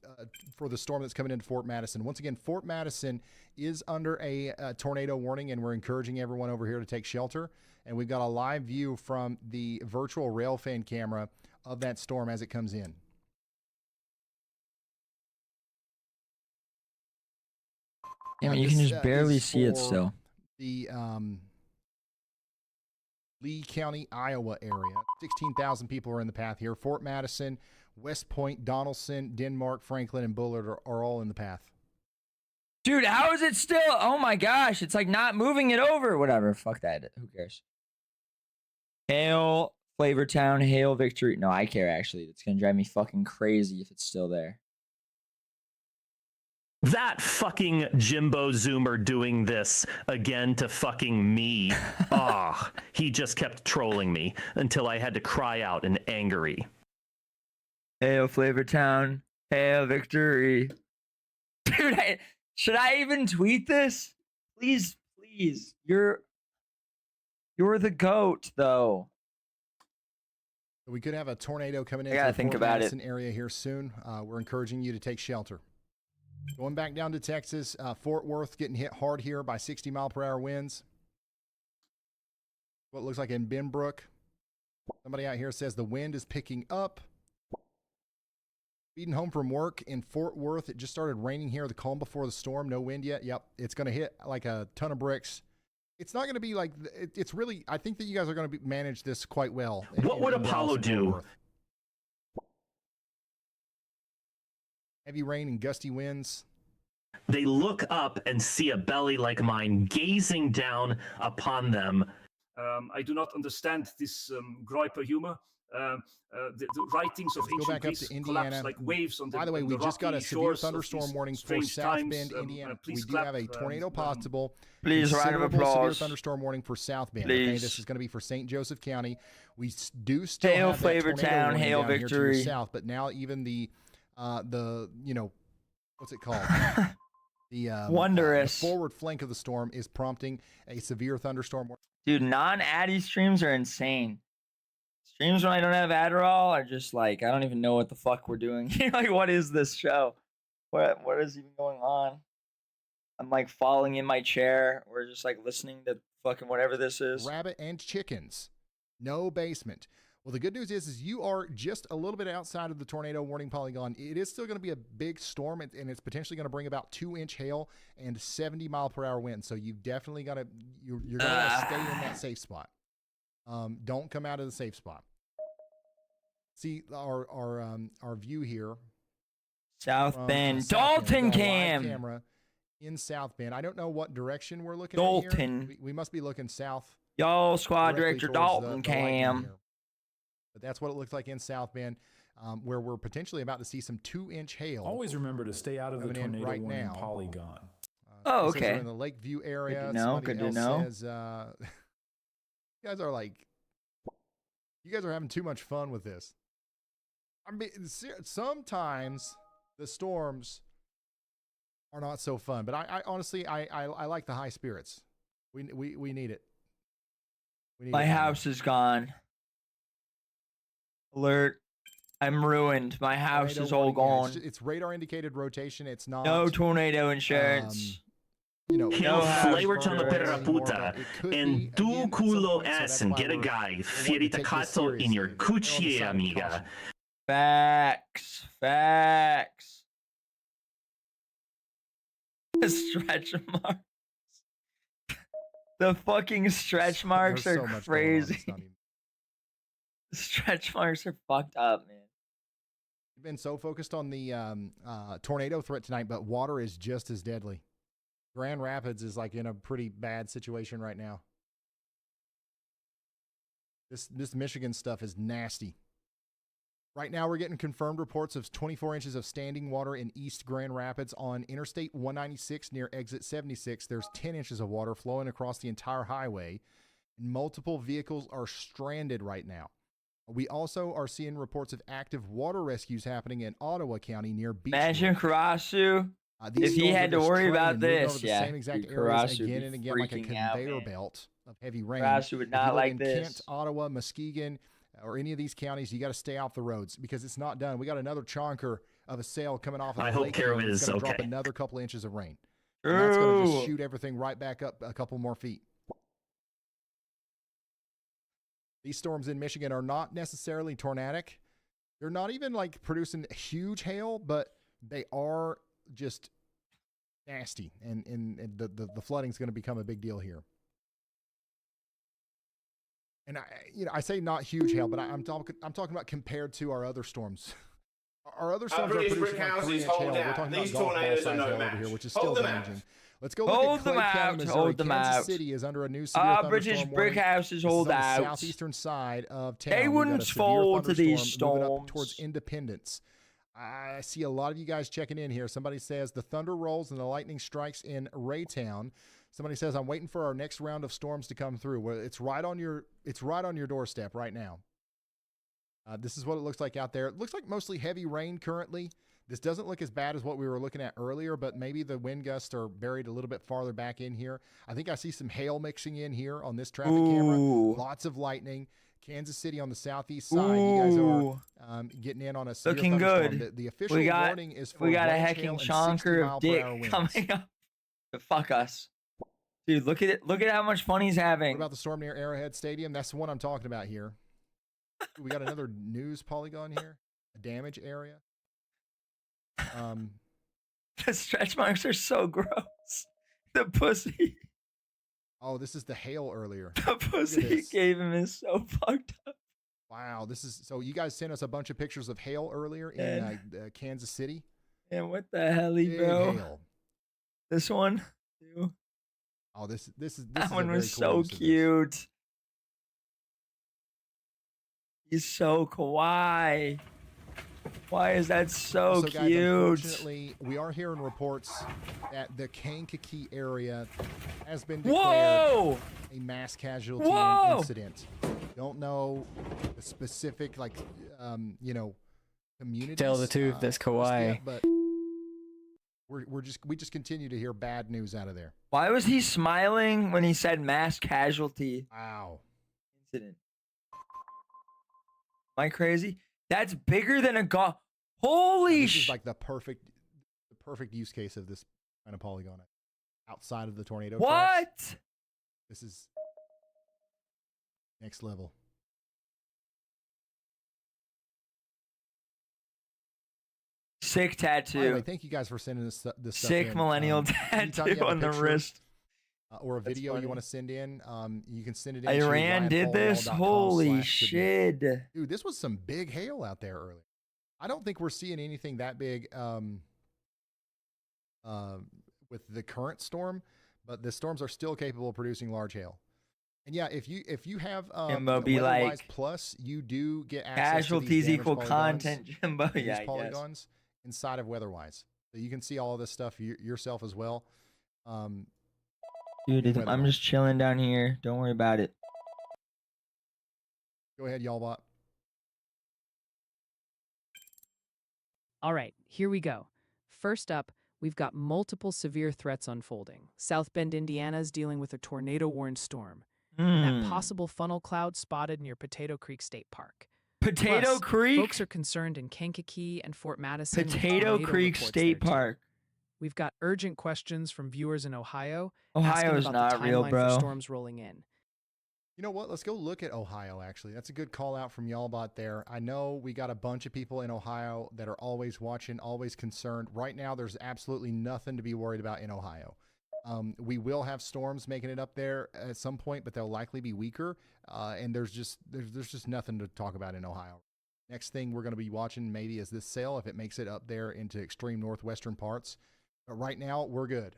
for the storm that's coming into Fort Madison. Once again, Fort Madison is under a tornado warning, and we're encouraging everyone over here to take shelter. And we've got a live view from the virtual rail fan camera of that storm as it comes in. I mean, you can just barely see it still. The Lee County, Iowa area. 16,000 people are in the path here. Fort Madison, West Point, Donaldson, Denmark, Franklin, and Bullard are all in the path. Dude, how is it still? Oh my gosh, it's like not moving it over. Whatever, fuck that. Who cares? Hail Flavortown, hail Victory. No, I care actually. It's gonna drive me fucking crazy if it's still there. That fucking JimboZoomer doing this again to fucking me. Ah, he just kept trolling me until I had to cry out in angry. Hail Flavortown, hail Victory. Dude, should I even tweet this? Please, please. You're the GOAT, though. We could have a tornado coming in. I gotta think about it. Area here soon. We're encouraging you to take shelter. Going back down to Texas, Fort Worth getting hit hard here by 60-mile-per-hour winds. What looks like in Benbrook. Somebody out here says the wind is picking up. Speeding home from work in Fort Worth. It just started raining here the calm before the storm. No wind yet. Yep, it's going to hit like a ton of bricks. It's not going to be like, it's really, I think that you guys are going to manage this quite well. What would Apollo do? Heavy rain and gusty winds. They look up and see a belly like mine gazing down upon them. I do not understand this Groiper humor. The writings of ancient Greece collapse like waves on the By the way, we just got a severe thunderstorm warning for South Bend, Indiana. We do have a tornado possible. Please, round of applause. Severe thunderstorm warning for South Bend. Please. Okay, this is going to be for St. Joseph County. We do still Hail have that Flavor tornado Town, warning hail down here to victory. your south, but now even the you know, what's it called? The Wondrous. the forward flank of the storm is prompting a severe thunderstorm warning. Dude, non-Addy streams are insane. Streams when I don't have Adderall are just like, I don't even know what the fuck we're doing. Like, what is this show? What is even going on? I'm like falling in my chair. We're just like listening to fucking whatever this is. Rabbit and chickens. No basement. Well, the good news is you are just a little bit outside of the tornado warning polygon. It is still going to be a big storm, and it's potentially going to bring about 2-inch hail and 70-mile-per-hour winds. So you've definitely got to you're going to stay in that safe spot. Don't come out of the safe spot. See our view here. South Bend, Dalton cam. Camera in South Bend. I don't know what direction we're looking Dalton. at here. We must be looking south. Yo, squad directly director towards Dalton the lightning cam. here. But that's what it looks like in South Bend, where we're potentially about to see some 2-inch hail. Always remember to stay out of the tornado right warning now. polygon. Oh, It says okay. we're in the Lakeview area. Good to know. Good to know. Says, you guys are like, you guys are having too much fun with this. I mean, sometimes the storms are not so fun, but I honestly I like the high spirits. We need it. We need My it. house is gone. Alert. I'm ruined. My house Tornado is all warning. Yeah, gone. it's radar indicated rotation. It's not. No tornado insurance. You know, He'll house flavor to the burns peraputa and tu culo ass and get a guy fierita cato in your cuchie, amiga. Facts. Facts. Stretch marks. The fucking stretch marks There's are so much going on, crazy. it's not even- Stretch marks are fucked up, man. We've been so focused on the tornado threat tonight, but water is just as deadly. Grand Rapids is like in a pretty bad situation right now. This Michigan stuff is nasty. Right now, we're getting confirmed reports of 24 inches of standing water in East Grand Rapids on Interstate 196 near Exit 76. There's 10 inches of water flowing across the entire highway, and multiple vehicles are stranded right now. We also are seeing reports of active water rescues happening in Ottawa County near Beach. Imagine Karasu if he had to worry about this. Yeah, same exact dude, areas Karasu would again be and again, like a freaking out, conveyor man. belt of heavy rain. Karasu would If not you live like in this. Kent, Ottawa, Muskegon, or any of these counties, you got to stay off the roads because it's not done. We got another chonker of a sail coming off of I the hope lake. Carol It's is gonna drop okay. another couple inches of rain. And that's going to just True. shoot everything right back up a couple more feet. These storms in Michigan are not necessarily tornadic. They're not even like producing huge hail, but they are just nasty. And the flooding is going to become a big deal here. And I say not huge hail, but I'm talking about compared to our other storms. Our other storms are British producing like Brickhouses, 3-inch hold hail. We're out. talking These about golf ball tornadoes size are no hail over match. here, which is Hold still them out. damaging. Let's go look Hold at them Clay County, out. Missouri. Hold them Kansas out. City is under a new severe British thunderstorm brick warning. houses This is hold on the out. southeastern side of town. They We got a wouldn't severe fold to these thunderstorm moving storms. up towards Independence. I see a lot of you guys checking in here. Somebody says the thunder rolls and the lightning strikes in Raytown. Somebody says I'm waiting for our next round of storms to come through. Well, it's right on your doorstep right now. This is what it looks like out there. It looks like mostly heavy rain currently. This doesn't look as bad as what we were looking at earlier, but maybe the wind gusts are buried a little bit farther back in here. I think I see some hail mixing in here on this traffic camera. Lots of lightning. Kansas City on the southeast side. You guys are getting in on a severe Looking thunderstorm. good. The official warning is for we got a range hecking hail and 60 chonker mile of per dick hour winds. coming up to fuck us. Dude, look at it. Look at how much fun he's having. What about the storm near Arrowhead Stadium? That's the one I'm talking about here. We got another news polygon here. A damage area. The stretch marks are so gross. The pussy. Oh, this is the hail earlier. The pussy he gave him is so fucked up. Wow, this is so. You guys sent us a bunch of pictures of hail earlier in Kansas City. And what the hell, bro? Hail. This one too. Oh, this is That a one very was cool so use of this. cute. He's so kawaii. Why is that so Also, cute? guys, unfortunately, we are hearing reports that the Kankakee area has been declared a mass casualty incident. Don't know the specific, like, communities. Tell the truth, that's kawaii. Yet, but we just continue to hear bad news out of there. Why was he smiling when he said mass casualty? Wow. Incident. Am I crazy? That's bigger than a golf. Holy This is like the perfect use case of this kind of polygon outside of the tornado tracks. What? This is next level. Sick tattoo. By the way, thank you guys for sending this stuff Sick in. millennial Anytime you tattoo have a on the picture, wrist. or a That's video funny. you want to send in, you can send it in. Iran did this? Holy shit. Dude, this was some big hail out there earlier. I don't think we're seeing anything that big with the current storm, but the storms are still capable of producing large hail. And yeah, if you have Jimbo be Weatherwise like, Plus, you do get access casualties to these equal damaged polygons, content, Jimbo. these Yeah, I guess. polygons inside of Weatherwise, so you can see all of this stuff yourself as well. Dude, I'm just chilling down here. Don't worry about it. Go ahead, y'all bot. All right, here we go. First up, we've got multiple severe threats unfolding. South Bend, Indiana is dealing with a tornado-warned storm. And that possible funnel cloud spotted near Potato Creek State Park. Potato Plus, Creek? Folks are concerned in Kankakee and Fort Madison. with Potato tornado Creek reports State there, too. Park. We've got urgent questions from viewers in Ohio. Ohio is asking about the not real, timeline bro. For storms rolling in. You know what? Let's go look at Ohio, actually. That's a good call out from y'all bot there. I know we got a bunch of people in Ohio that are always watching, always concerned. Right now, there's absolutely nothing to be worried about in Ohio. We will have storms making it up there at some point, but they'll likely be weaker. And there's just nothing to talk about in Ohio. Next thing we're going to be watching maybe is this sail, if it makes it up there into extreme northwestern parts. But right now, we're good.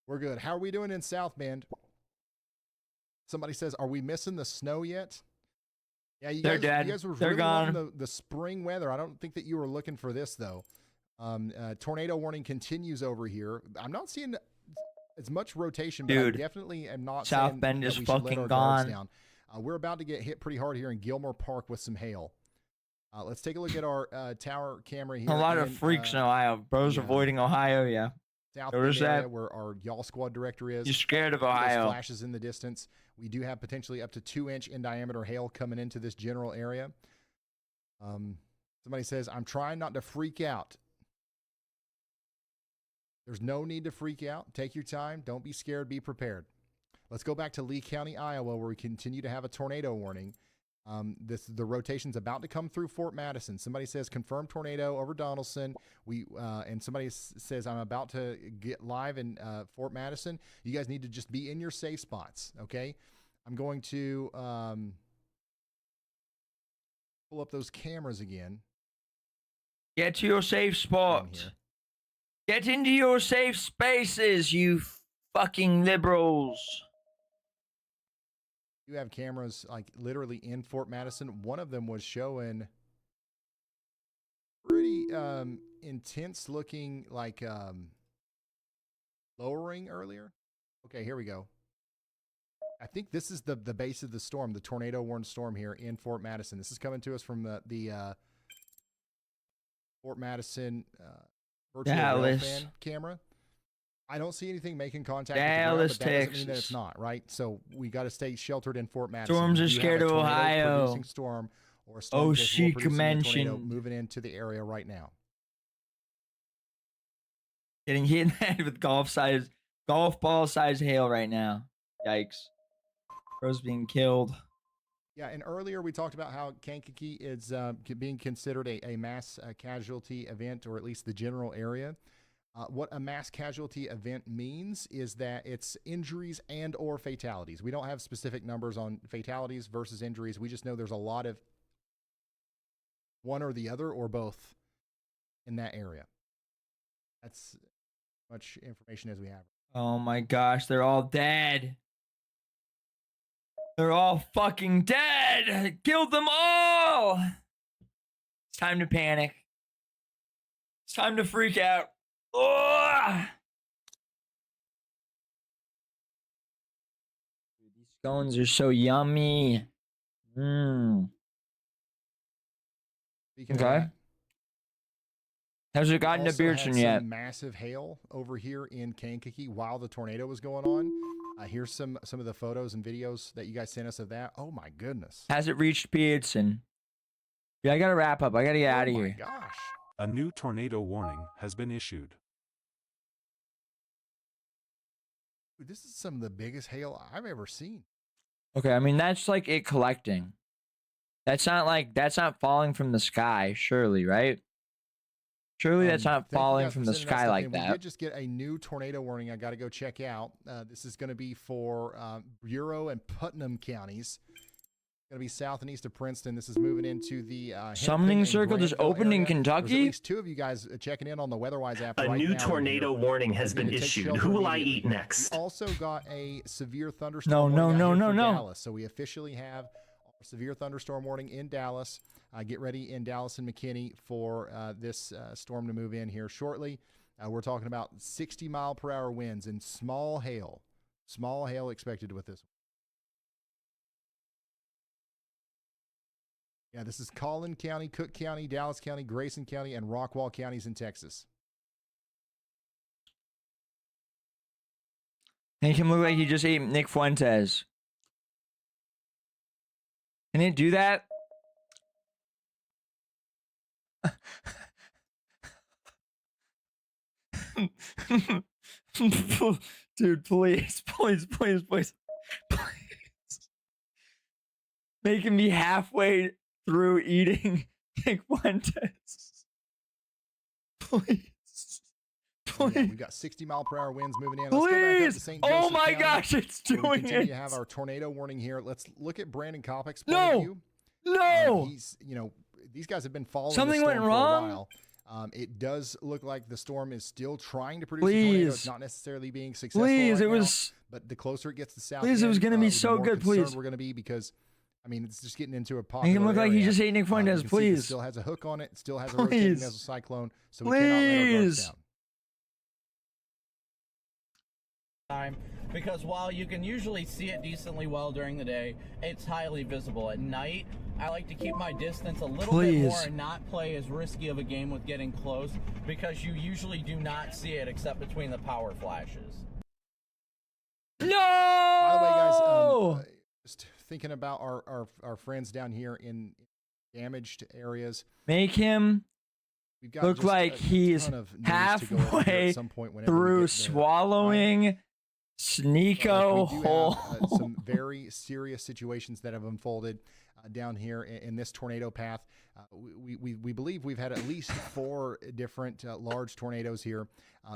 We're good. How are we doing in South Bend? Somebody says, are we missing the snow yet? Yeah, They're dead. You guys were They're really gone. wanting the spring weather. I don't think that you were looking for this, though. Tornado warning continues over here. I'm not seeing as much rotation, but Dude, I definitely am not South saying Bend that is we should let fucking our guards gone. down. We're about to get hit pretty hard here in Gilmore Park with some hail. Let's take a look at our tower camera here. A lot of in, freaks in Ohio. Bros avoiding Ohio, yeah. South Notice Bend area that? where our y'all squad director is. You're scared of Those Ohio. flashes in the distance. We do have potentially up to 2-inch in diameter hail coming into this general area. Somebody says, I'm trying not to freak out. There's no need to freak out. Take your time. Don't be scared. Be prepared. Let's go back to Lee County, Iowa, where we continue to have a tornado warning. The rotation's about to come through Fort Madison. Somebody says confirmed tornado over Donaldson. And somebody says I'm about to get live in Fort Madison. You guys need to just be in your safe spots. Okay, I'm going to pull up those cameras again. Get to your safe spot. Get into your safe spaces, you fucking liberals. You have cameras like literally in Fort Madison. One of them was showing pretty intense looking, like lowering earlier. Okay, here we go. I think this is the base of the storm, the tornado warned storm here in Fort Madison. This is coming to us from the Fort Madison virtual Dallas fan camera. I don't see anything making contact Dallas, with the ground, but that doesn't mean that Texas. it's not, right? So we got to stay sheltered in Fort Madison. Storms are You have scared a of Ohio. tornado-producing storm or a storm Oh, capable of chic producing a tornado mentioned. moving into the area right now. Getting hit in the head with golf ball size hail right now. Yikes. Bro's being killed. Yeah, and earlier we talked about how Kankakee is being considered a mass casualty event, or at least the general area. What a mass casualty event means is that it's injuries and or fatalities. We don't have specific numbers on fatalities versus injuries. We just know there's a lot of one or the other or both in that area. That's much information as we have. Oh my gosh, they're all dead. They're all fucking dead. I killed them all. It's time to panic. It's time to freak out. Ugh. These scones are so yummy. Mmm. Okay. Has it gotten to Beardson yet? Massive hail over here in Kankakee while the tornado was going on. Here's some of the photos and videos that you guys sent us of that. Oh my goodness. Has it reached Beardson? Yeah, I gotta wrap up. I gotta get out of here. Oh my gosh. A new tornado warning has been issued. Dude, this is some of the biggest hail I've ever seen. Okay, I mean that's like it collecting. That's not falling from the sky, surely, right? Surely that's not falling from the sky like that. We did just get a new tornado warning. I got to go check out. This is going to be for Bureau and Putnam counties. Going to be south and east of Princeton. This is moving into the summoning circle just opened in Kentucky. There's at least 2 of you guys checking in on the WeatherWise app. A new tornado warning has been issued. Who will I eat next? We also got a severe thunderstorm warning for Dallas. So we officially have a severe thunderstorm warning in Dallas. Get ready in Dallas and McKinney for this storm to move in here shortly. We're talking about 60-mile-per-hour winds and small hail. Small hail expected with this one. Yeah, this is Collin County, Cook County, Dallas County, Grayson County, and Rockwall counties in Texas. Make him look like he just ate Nick Fuentes. Can it do that? Dude, please. Making me halfway through eating Nick Fuentes. Please. Yeah, we've got 60-mile-per-hour winds moving in. Let's go back up to St. Joseph County, gosh, it's doing we continue it. to have our tornado warning here. Let's look at Brandon Koppich's point No. of view. No. He's, these guys have been following Something the storm went wrong? for a while. It does look like the storm is still trying to produce a tornado. It's not necessarily being successful but the closer it gets to south, it was going to be so good, please. We're going to be because, I mean, it's just getting into a popular Make him look like he just ate Nick Fuentes, it please. still has a hook on it. It still has a rotating mesocyclone, so we cannot let our guards down. Because while you can usually see it decently well during the day, it's highly visible. At night, I like to keep my distance a little bit more and not play as risky of a game with getting close because you usually do not see it except between the power flashes. No! By the way, guys, just thinking about our friends down here in damaged areas. Make him look like he's halfway through swallowing Sneeko whole. Some very serious situations that have unfolded down here in this tornado path. We believe we've had at least 4 different large tornadoes here,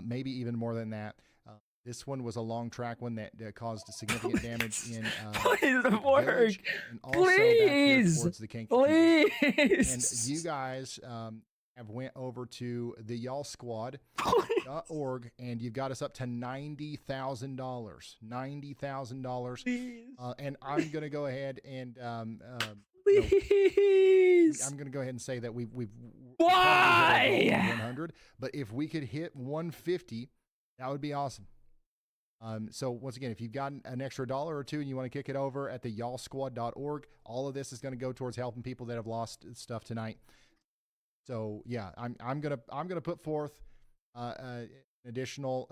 maybe even more than that. This one was a long track one that caused significant damage in work. And also back here towards the Kankakee. And you guys have went over to the y'allsquad.org and you've got us up to $90,000. $90,000. And I'm going to go ahead and please. I'm going to go ahead and say that we've why 100, but if we could hit 150, that would be awesome. So once again, if you've got an extra $1 or $2 and you want to kick it over at the y'allsquad.org, all of this is going to go towards helping people that have lost stuff tonight. So yeah, I'm gonna put forth an additional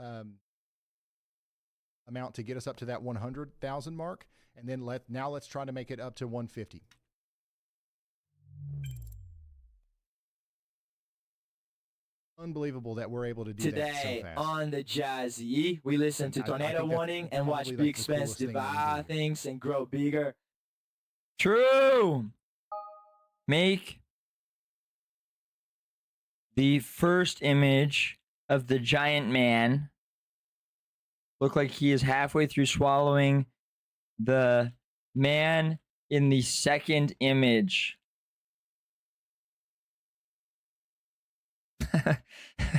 amount to get us up to that 100,000 mark, and then let's try to make it up to 150. Unbelievable that we're able to do that so fast. On the Jazzy, we listen to Tornado Warning and watch Big Spence devour things and grow bigger. True. Make the first image of the giant man look like he is halfway through swallowing the man in the second image.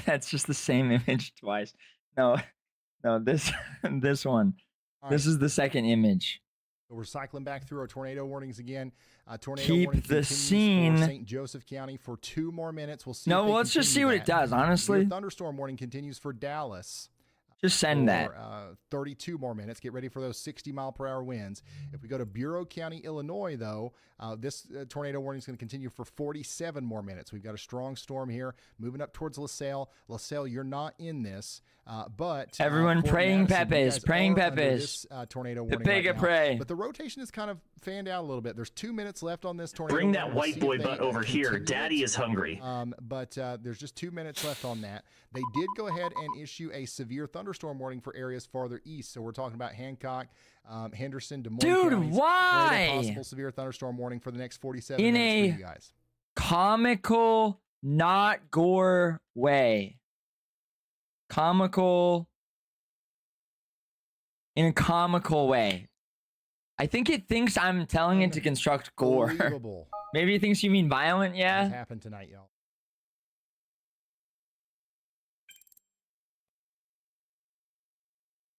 That's just the same image twice. No, this this one. This is the second image. So we're cycling back through our tornado warnings again. Tornado Keep warning the continues scene. for St. Joseph County for 2 more minutes. We'll see. No, well, let's just see what it does, honestly. Your thunderstorm warning continues for Dallas. Just send that. 32 more minutes. Get ready for those 60-mile-per-hour winds. If we go to Bureau County, Illinois, though, this tornado warning is going to continue for 47 more minutes. We've got a strong storm here moving up towards LaSalle. LaSalle, you're not in this, but everyone Fort praying Madison, Pepes, praying are under Pepes. this, tornado warning Pega right now. pray. But the rotation is kind of fanned out a little bit. There's 2 minutes left on this tornado. Bring that warning. white See boy if they butt over here. continue Daddy it. is hungry. But there's just 2 minutes left on that. They did go ahead and issue a severe thunderstorm warning for areas farther east. So we're talking about Hancock, Henderson, Des Moines Dude, counties. why? Possible severe thunderstorm warning for the next 47 In minutes a for you guys. comical, not gore way. Comical. In a comical way. I think it thinks I'm telling it to construct gore. Unbelievable. Maybe it thinks you mean violent, What yeah? happened tonight, y'all?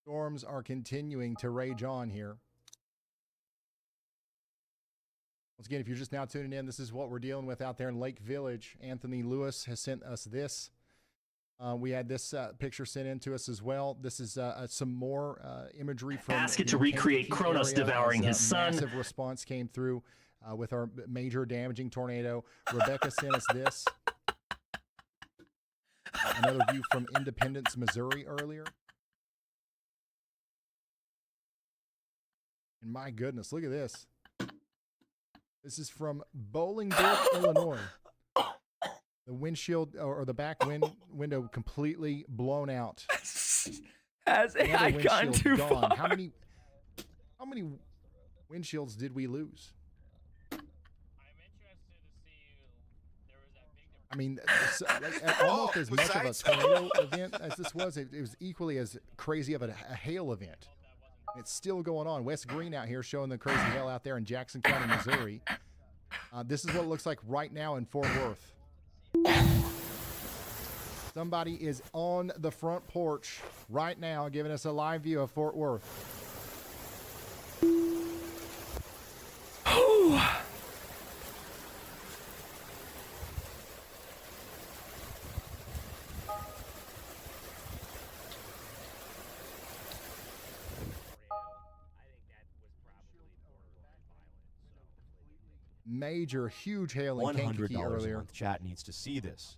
Storms are continuing to rage on here. Once again, if you're just now tuning in, this is what we're dealing with out there in Lake Village. Anthony Lewis has sent us this. We had this picture sent in to us as well. This is some more imagery from Ask it the to recreate Kankakee Kronos area devouring as his a son. Massive response came through with our major damaging tornado. Rebecca sent us this. Another view from Independence, Missouri earlier. And my goodness, look at this. This is from Bolingbrook, Illinois. The windshield or the back window completely blown out. Has Another AI gone windshield too gone. far? How many windshields did we lose? I mean, almost as much of a tornado event as this was. It was equally as crazy of a hail event. It's still going on. Wes Green out here showing the crazy hail out there in Jackson County, Missouri. This is what it looks like right now in Fort Worth. Somebody is on the front porch right now giving us a live view of Fort Worth. Major, huge hail in Kankakee earlier. Chat needs to see this.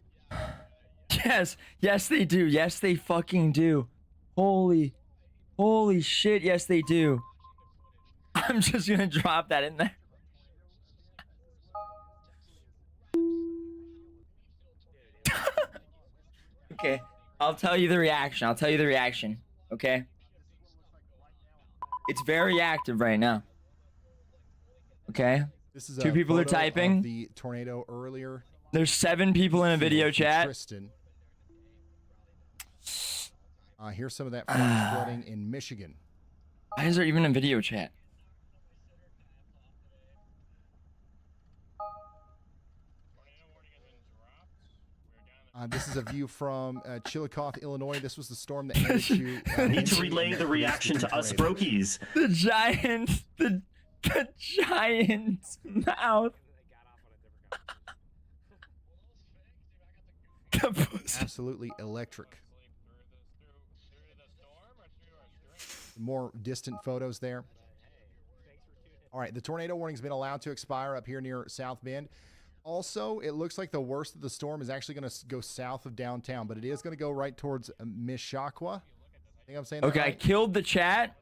Yes, they do. Yes, they fucking do. Holy shit, yes, they do. I'm just gonna drop that in there. Okay, I'll tell you the reaction. Okay? It's very active right now. Okay? This is 2 people are photo typing. of the tornado earlier. There's 7 people in a video chat. Tristan. Here's some of that flash flooding in Michigan. Why is there even a video chat? This is a view from Chillicothe, Illinois. This was the storm that headed to. Need to relay the reaction to us brokies. The giant's mouth. Absolutely electric. More distant photos there. All right, the tornado warning's been allowed to expire up here near South Bend. Also, it looks like the worst of the storm is actually going to go south of downtown, but it is going to go right towards Mishawaka. I think I'm saying that Okay, right. I killed the chat.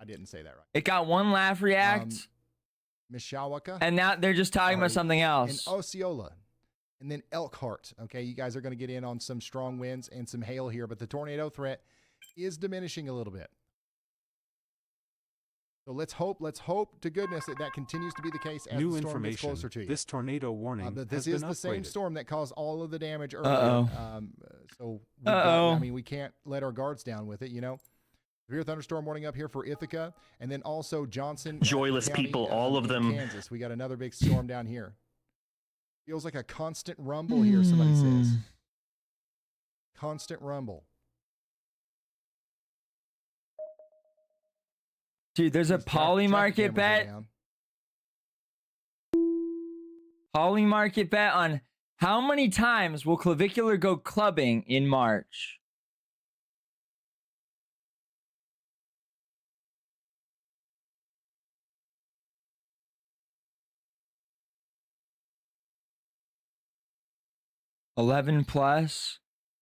I didn't say that right. It got 1 laugh react. Mishawaka. And now they're just talking about something else. And Osceola. And then Elkhart. Okay, you guys are going to get in on some strong winds and some hail here, but the tornado threat is diminishing a little bit. So let's hope to goodness that continues to be the case as New the storm gets information. clear to you. This tornado warning But this has is been the same upgraded. storm that caused all of the damage earlier. So I mean, we can't let our guards down with it, you know. Severe thunderstorm warning up here for Ithaca, and then also Johnson. Joyless County, people, all of them. Kansas. We got another big storm down here. Feels like a constant rumble here. Somebody says. Constant rumble. Dude, there's a poly market bet. Poly market bet on how many times will Clavicular go clubbing in March? $11 plus,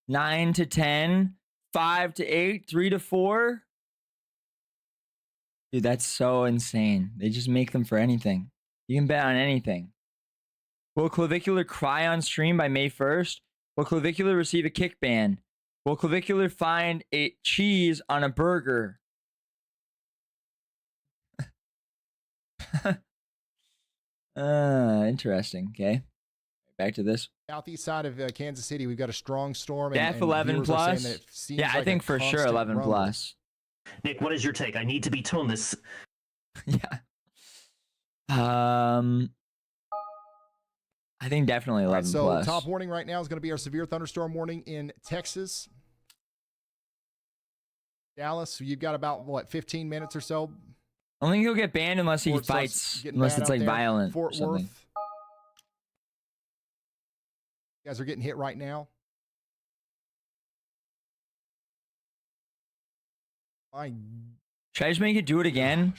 9 to 10, 5 to 8, 3 to 4. Dude, that's so insane. They just make them for anything. You can bet on anything. Will Clavicular cry on stream by May 1st? Will Clavicular receive a kick ban? Will Clavicular find a cheese on a burger? Interesting. Okay. Back to this. Southeast side of Kansas City, we've got a strong storm. Def 11 plus. Yeah, I think for sure 11 plus. Nick, what is your take? I need to be told this. Yeah. I think definitely 11 plus. So top warning right now is going to be our severe thunderstorm warning in Texas. Dallas, you've got about, what, 15 minutes or so? I don't think he'll get banned unless he fights, unless it's like violent. Fort Worth. You guys are getting hit right now. Should I just make it do it again?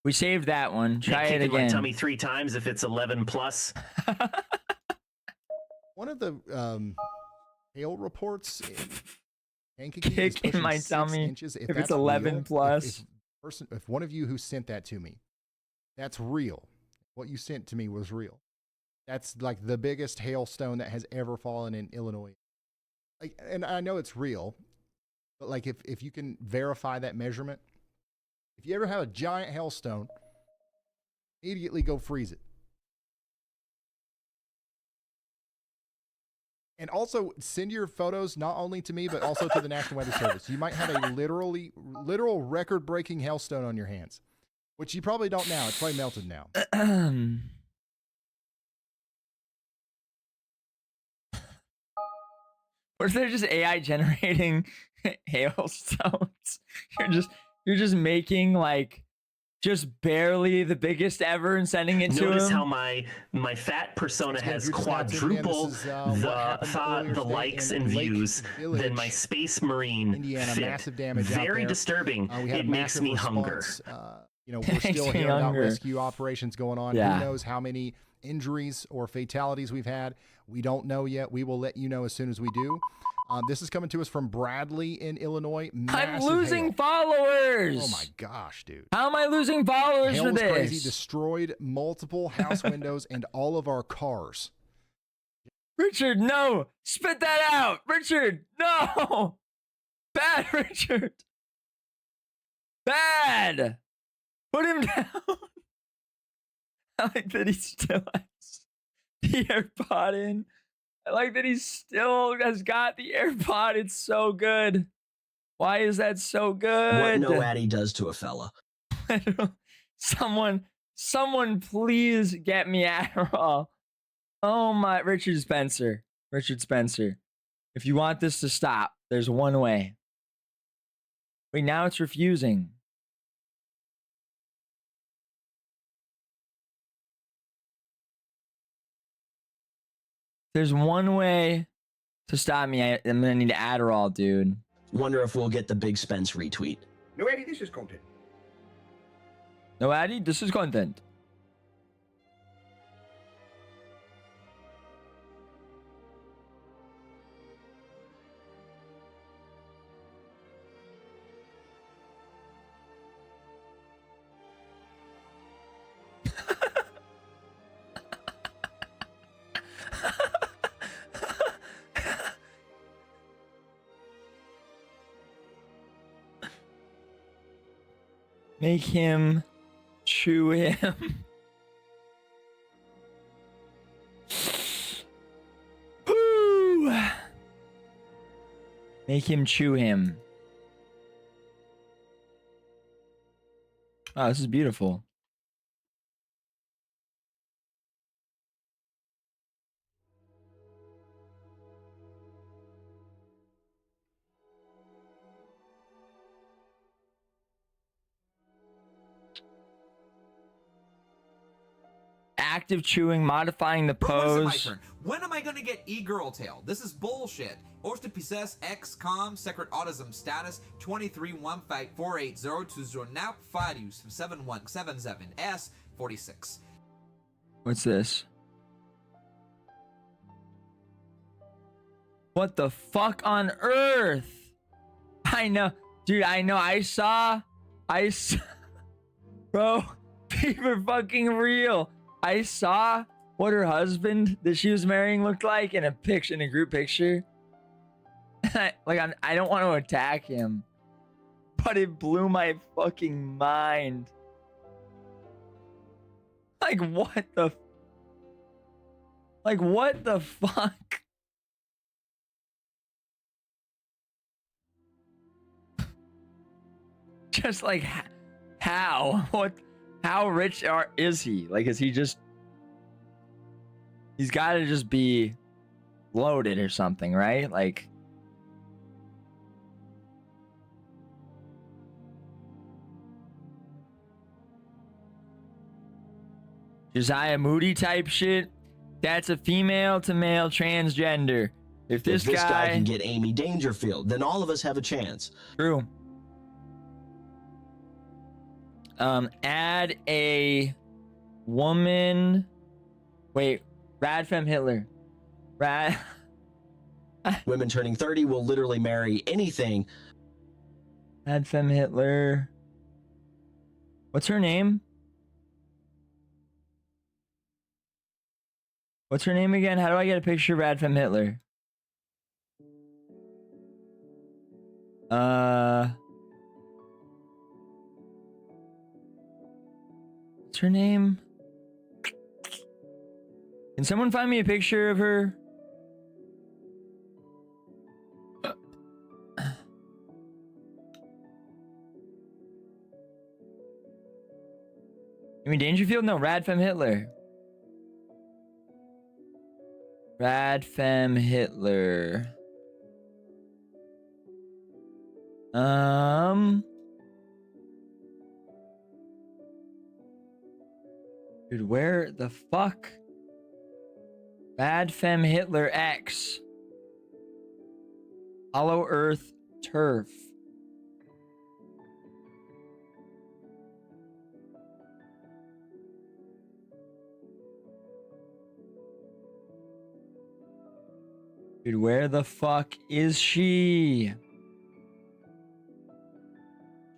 We saved that one. Try it again. My tummy 3 times if it's 11 plus. One of the hail reports kick in my tummy if it's 11 real, plus. If one of you who sent that to me, that's real. What you sent to me was real. That's like the biggest hailstone that has ever fallen in Illinois. Like, and I know it's real, but like if you can verify that measurement, if you ever have a giant hailstone, immediately go freeze it. And also send your photos not only to me, but also to the National Weather Service. You might have a literal record-breaking hailstone on your hands, which you probably don't now. It's probably melted now. Or if they're just AI generating hailstones, you're just making like just barely the biggest ever and sending it to him. Notice how my fat persona has quadruple the likes and views than my Space Marine Indiana, fit. massive damage Very out there. disturbing. It makes me hunger. We're still hearing about rescue operations going on. Yeah. Who knows how many injuries or fatalities we've had? We don't know yet. We will let you know as soon as we do. This is coming to us from Bradley in Illinois. I'm losing followers. Oh my gosh, dude. How am I losing followers Hail for was this? Crazy. Destroyed multiple house windows and all of our cars. Richard, no. Spit that out. Richard, no. Bad, Richard. Bad. Put him down. I like that he still has the AirPod in. I like that he still has got the AirPod. It's so good. Why is that so good? What no Addy does to a fella. Someone please get me Adderall. Oh my, Richard Spencer. If you want this to stop, there's one way. Wait, now it's refusing. There's one way to stop me. I'm gonna need Adderall, dude. Wonder if we'll get the Big Spence retweet. No, Eddie, this is content. No, Addy, this is content. Make him chew him. Woo! Make him chew him. Oh, this is beautiful. active chewing, modifying the pose. My turn. When am I gonna get e-girl tail? This is bullshit. Oste Pisces XCOM Secret Autism Status 23154802 Nap Farius 7177S46. What's this? What the fuck on earth? I know, dude, I know. I saw, bro, people are fucking real. I saw what her husband that she was marrying looked like in a picture, in a group picture. I don't want to attack him, but it blew my fucking mind. Like, what the fuck? Just like, how? What? How rich is he? Like, is he just... He's got to just be loaded or something, right? Like... Josiah Moody type shit. That's a female to male transgender. If this guy can get Amy Dangerfield, then all of us have a chance. True. Add a woman. Wait, Radfem Hitler. Women turning 30 will literally marry anything. Radfem Hitler. What's her name? What's her name again? How do I get a picture of Radfem Hitler? What's her name? Can someone find me a picture of her? You mean Dangerfield? No, Radfem Hitler. Radfem Hitler. Dude, where the fuck? Radfem Hitler X. Hollow Earth Turf. Dude, where the fuck is she?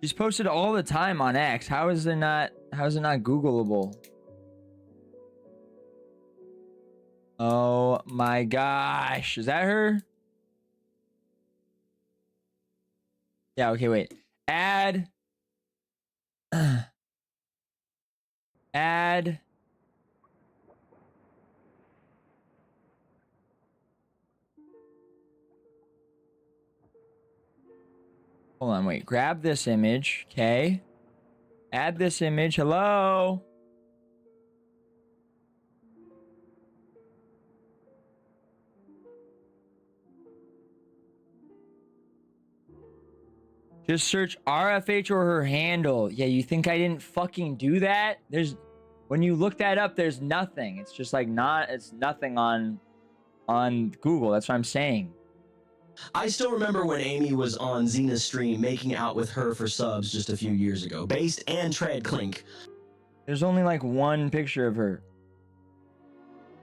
She's posted all the time on X. How is it not Googleable? Oh my gosh. Is that her? Yeah, okay, wait. Add. Hold on, wait. Grab this image, okay? Add this image. Hello? Just search RFH or her handle. Yeah, you think I didn't fucking do that? When you look that up, there's nothing. It's just like it's nothing on Google. That's what I'm saying. I still remember when Amy was on Xena's stream making out with her for subs just a few years ago. Based and Tread Clink. There's only like one picture of her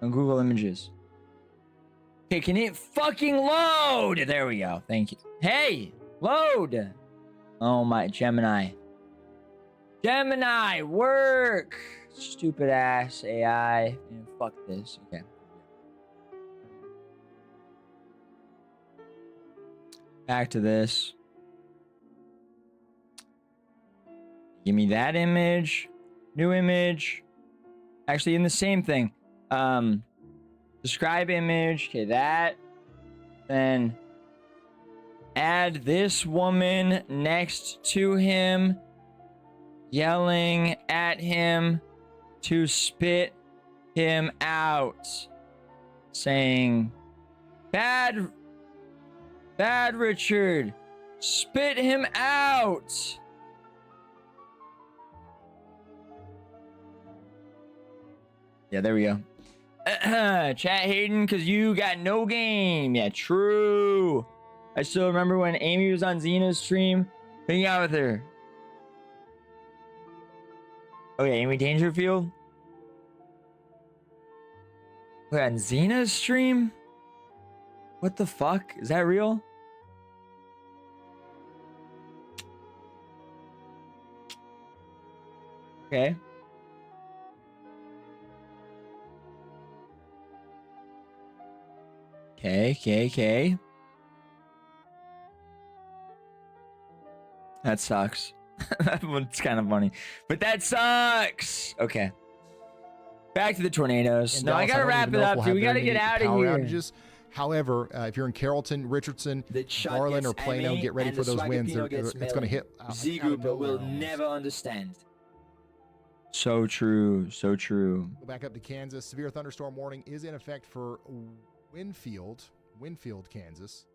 on Google Images. Okay, can it fucking load? There we go. Thank you. Hey, load. Oh my, Gemini. Gemini, work. Stupid ass AI. Man, fuck this. Okay. Back to this. Give me that image. New image. Actually, in the same thing. Describe image. Okay, that. Then add this woman next to him, yelling at him to spit him out, saying, Bad Richard, spit him out. Yeah, there we go. Chat Hayden, because you got no game. Yeah, true. I still remember when Amy was on Xena's stream, hanging out with her. Oh yeah, Amy Dangerfield. Wait, on Xena's stream? What the fuck? Is that real? Okay. Okay. That sucks. That one's kind of funny. But that sucks. Okay. Back to the tornadoes. And No, Dallas, I gotta wrap it up, dude. We gotta get out of here. Outages. However, if you're in Carrollton, Richardson, Garland, or Plano, get ready for those winds. It's going to hit. Zigu, but will never understand. So true. So true. Go back up to Kansas. Severe thunderstorm warning is in effect for Winfield, Kansas.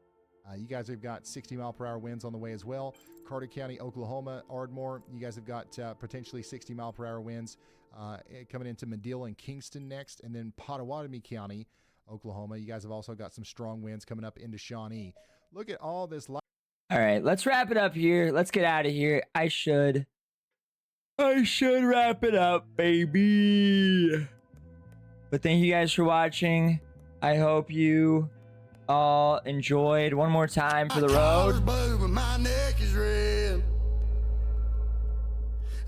You guys have got 60-mile-per-hour winds on the way as well. Carter County, Oklahoma, Ardmore. You guys have got potentially 60-mile-per-hour winds coming into Medill and Kingston next. And then Pottawatomie County, Oklahoma. You guys have also got some strong winds coming up into Shawnee. Look at all this. All right, let's wrap it up here. Let's get out of here. I should wrap it up, baby. But thank you guys for watching. I hope you all enjoyed. One more time for the road. My neck is red.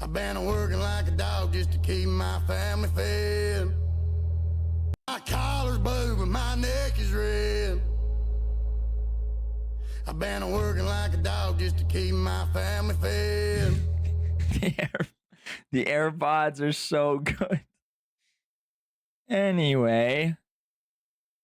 I've been working like a dog just to keep my family fed. My collar's blue, but my neck is red. I've been working like a dog just to keep my family fed. The AirPods are so good. Anyway.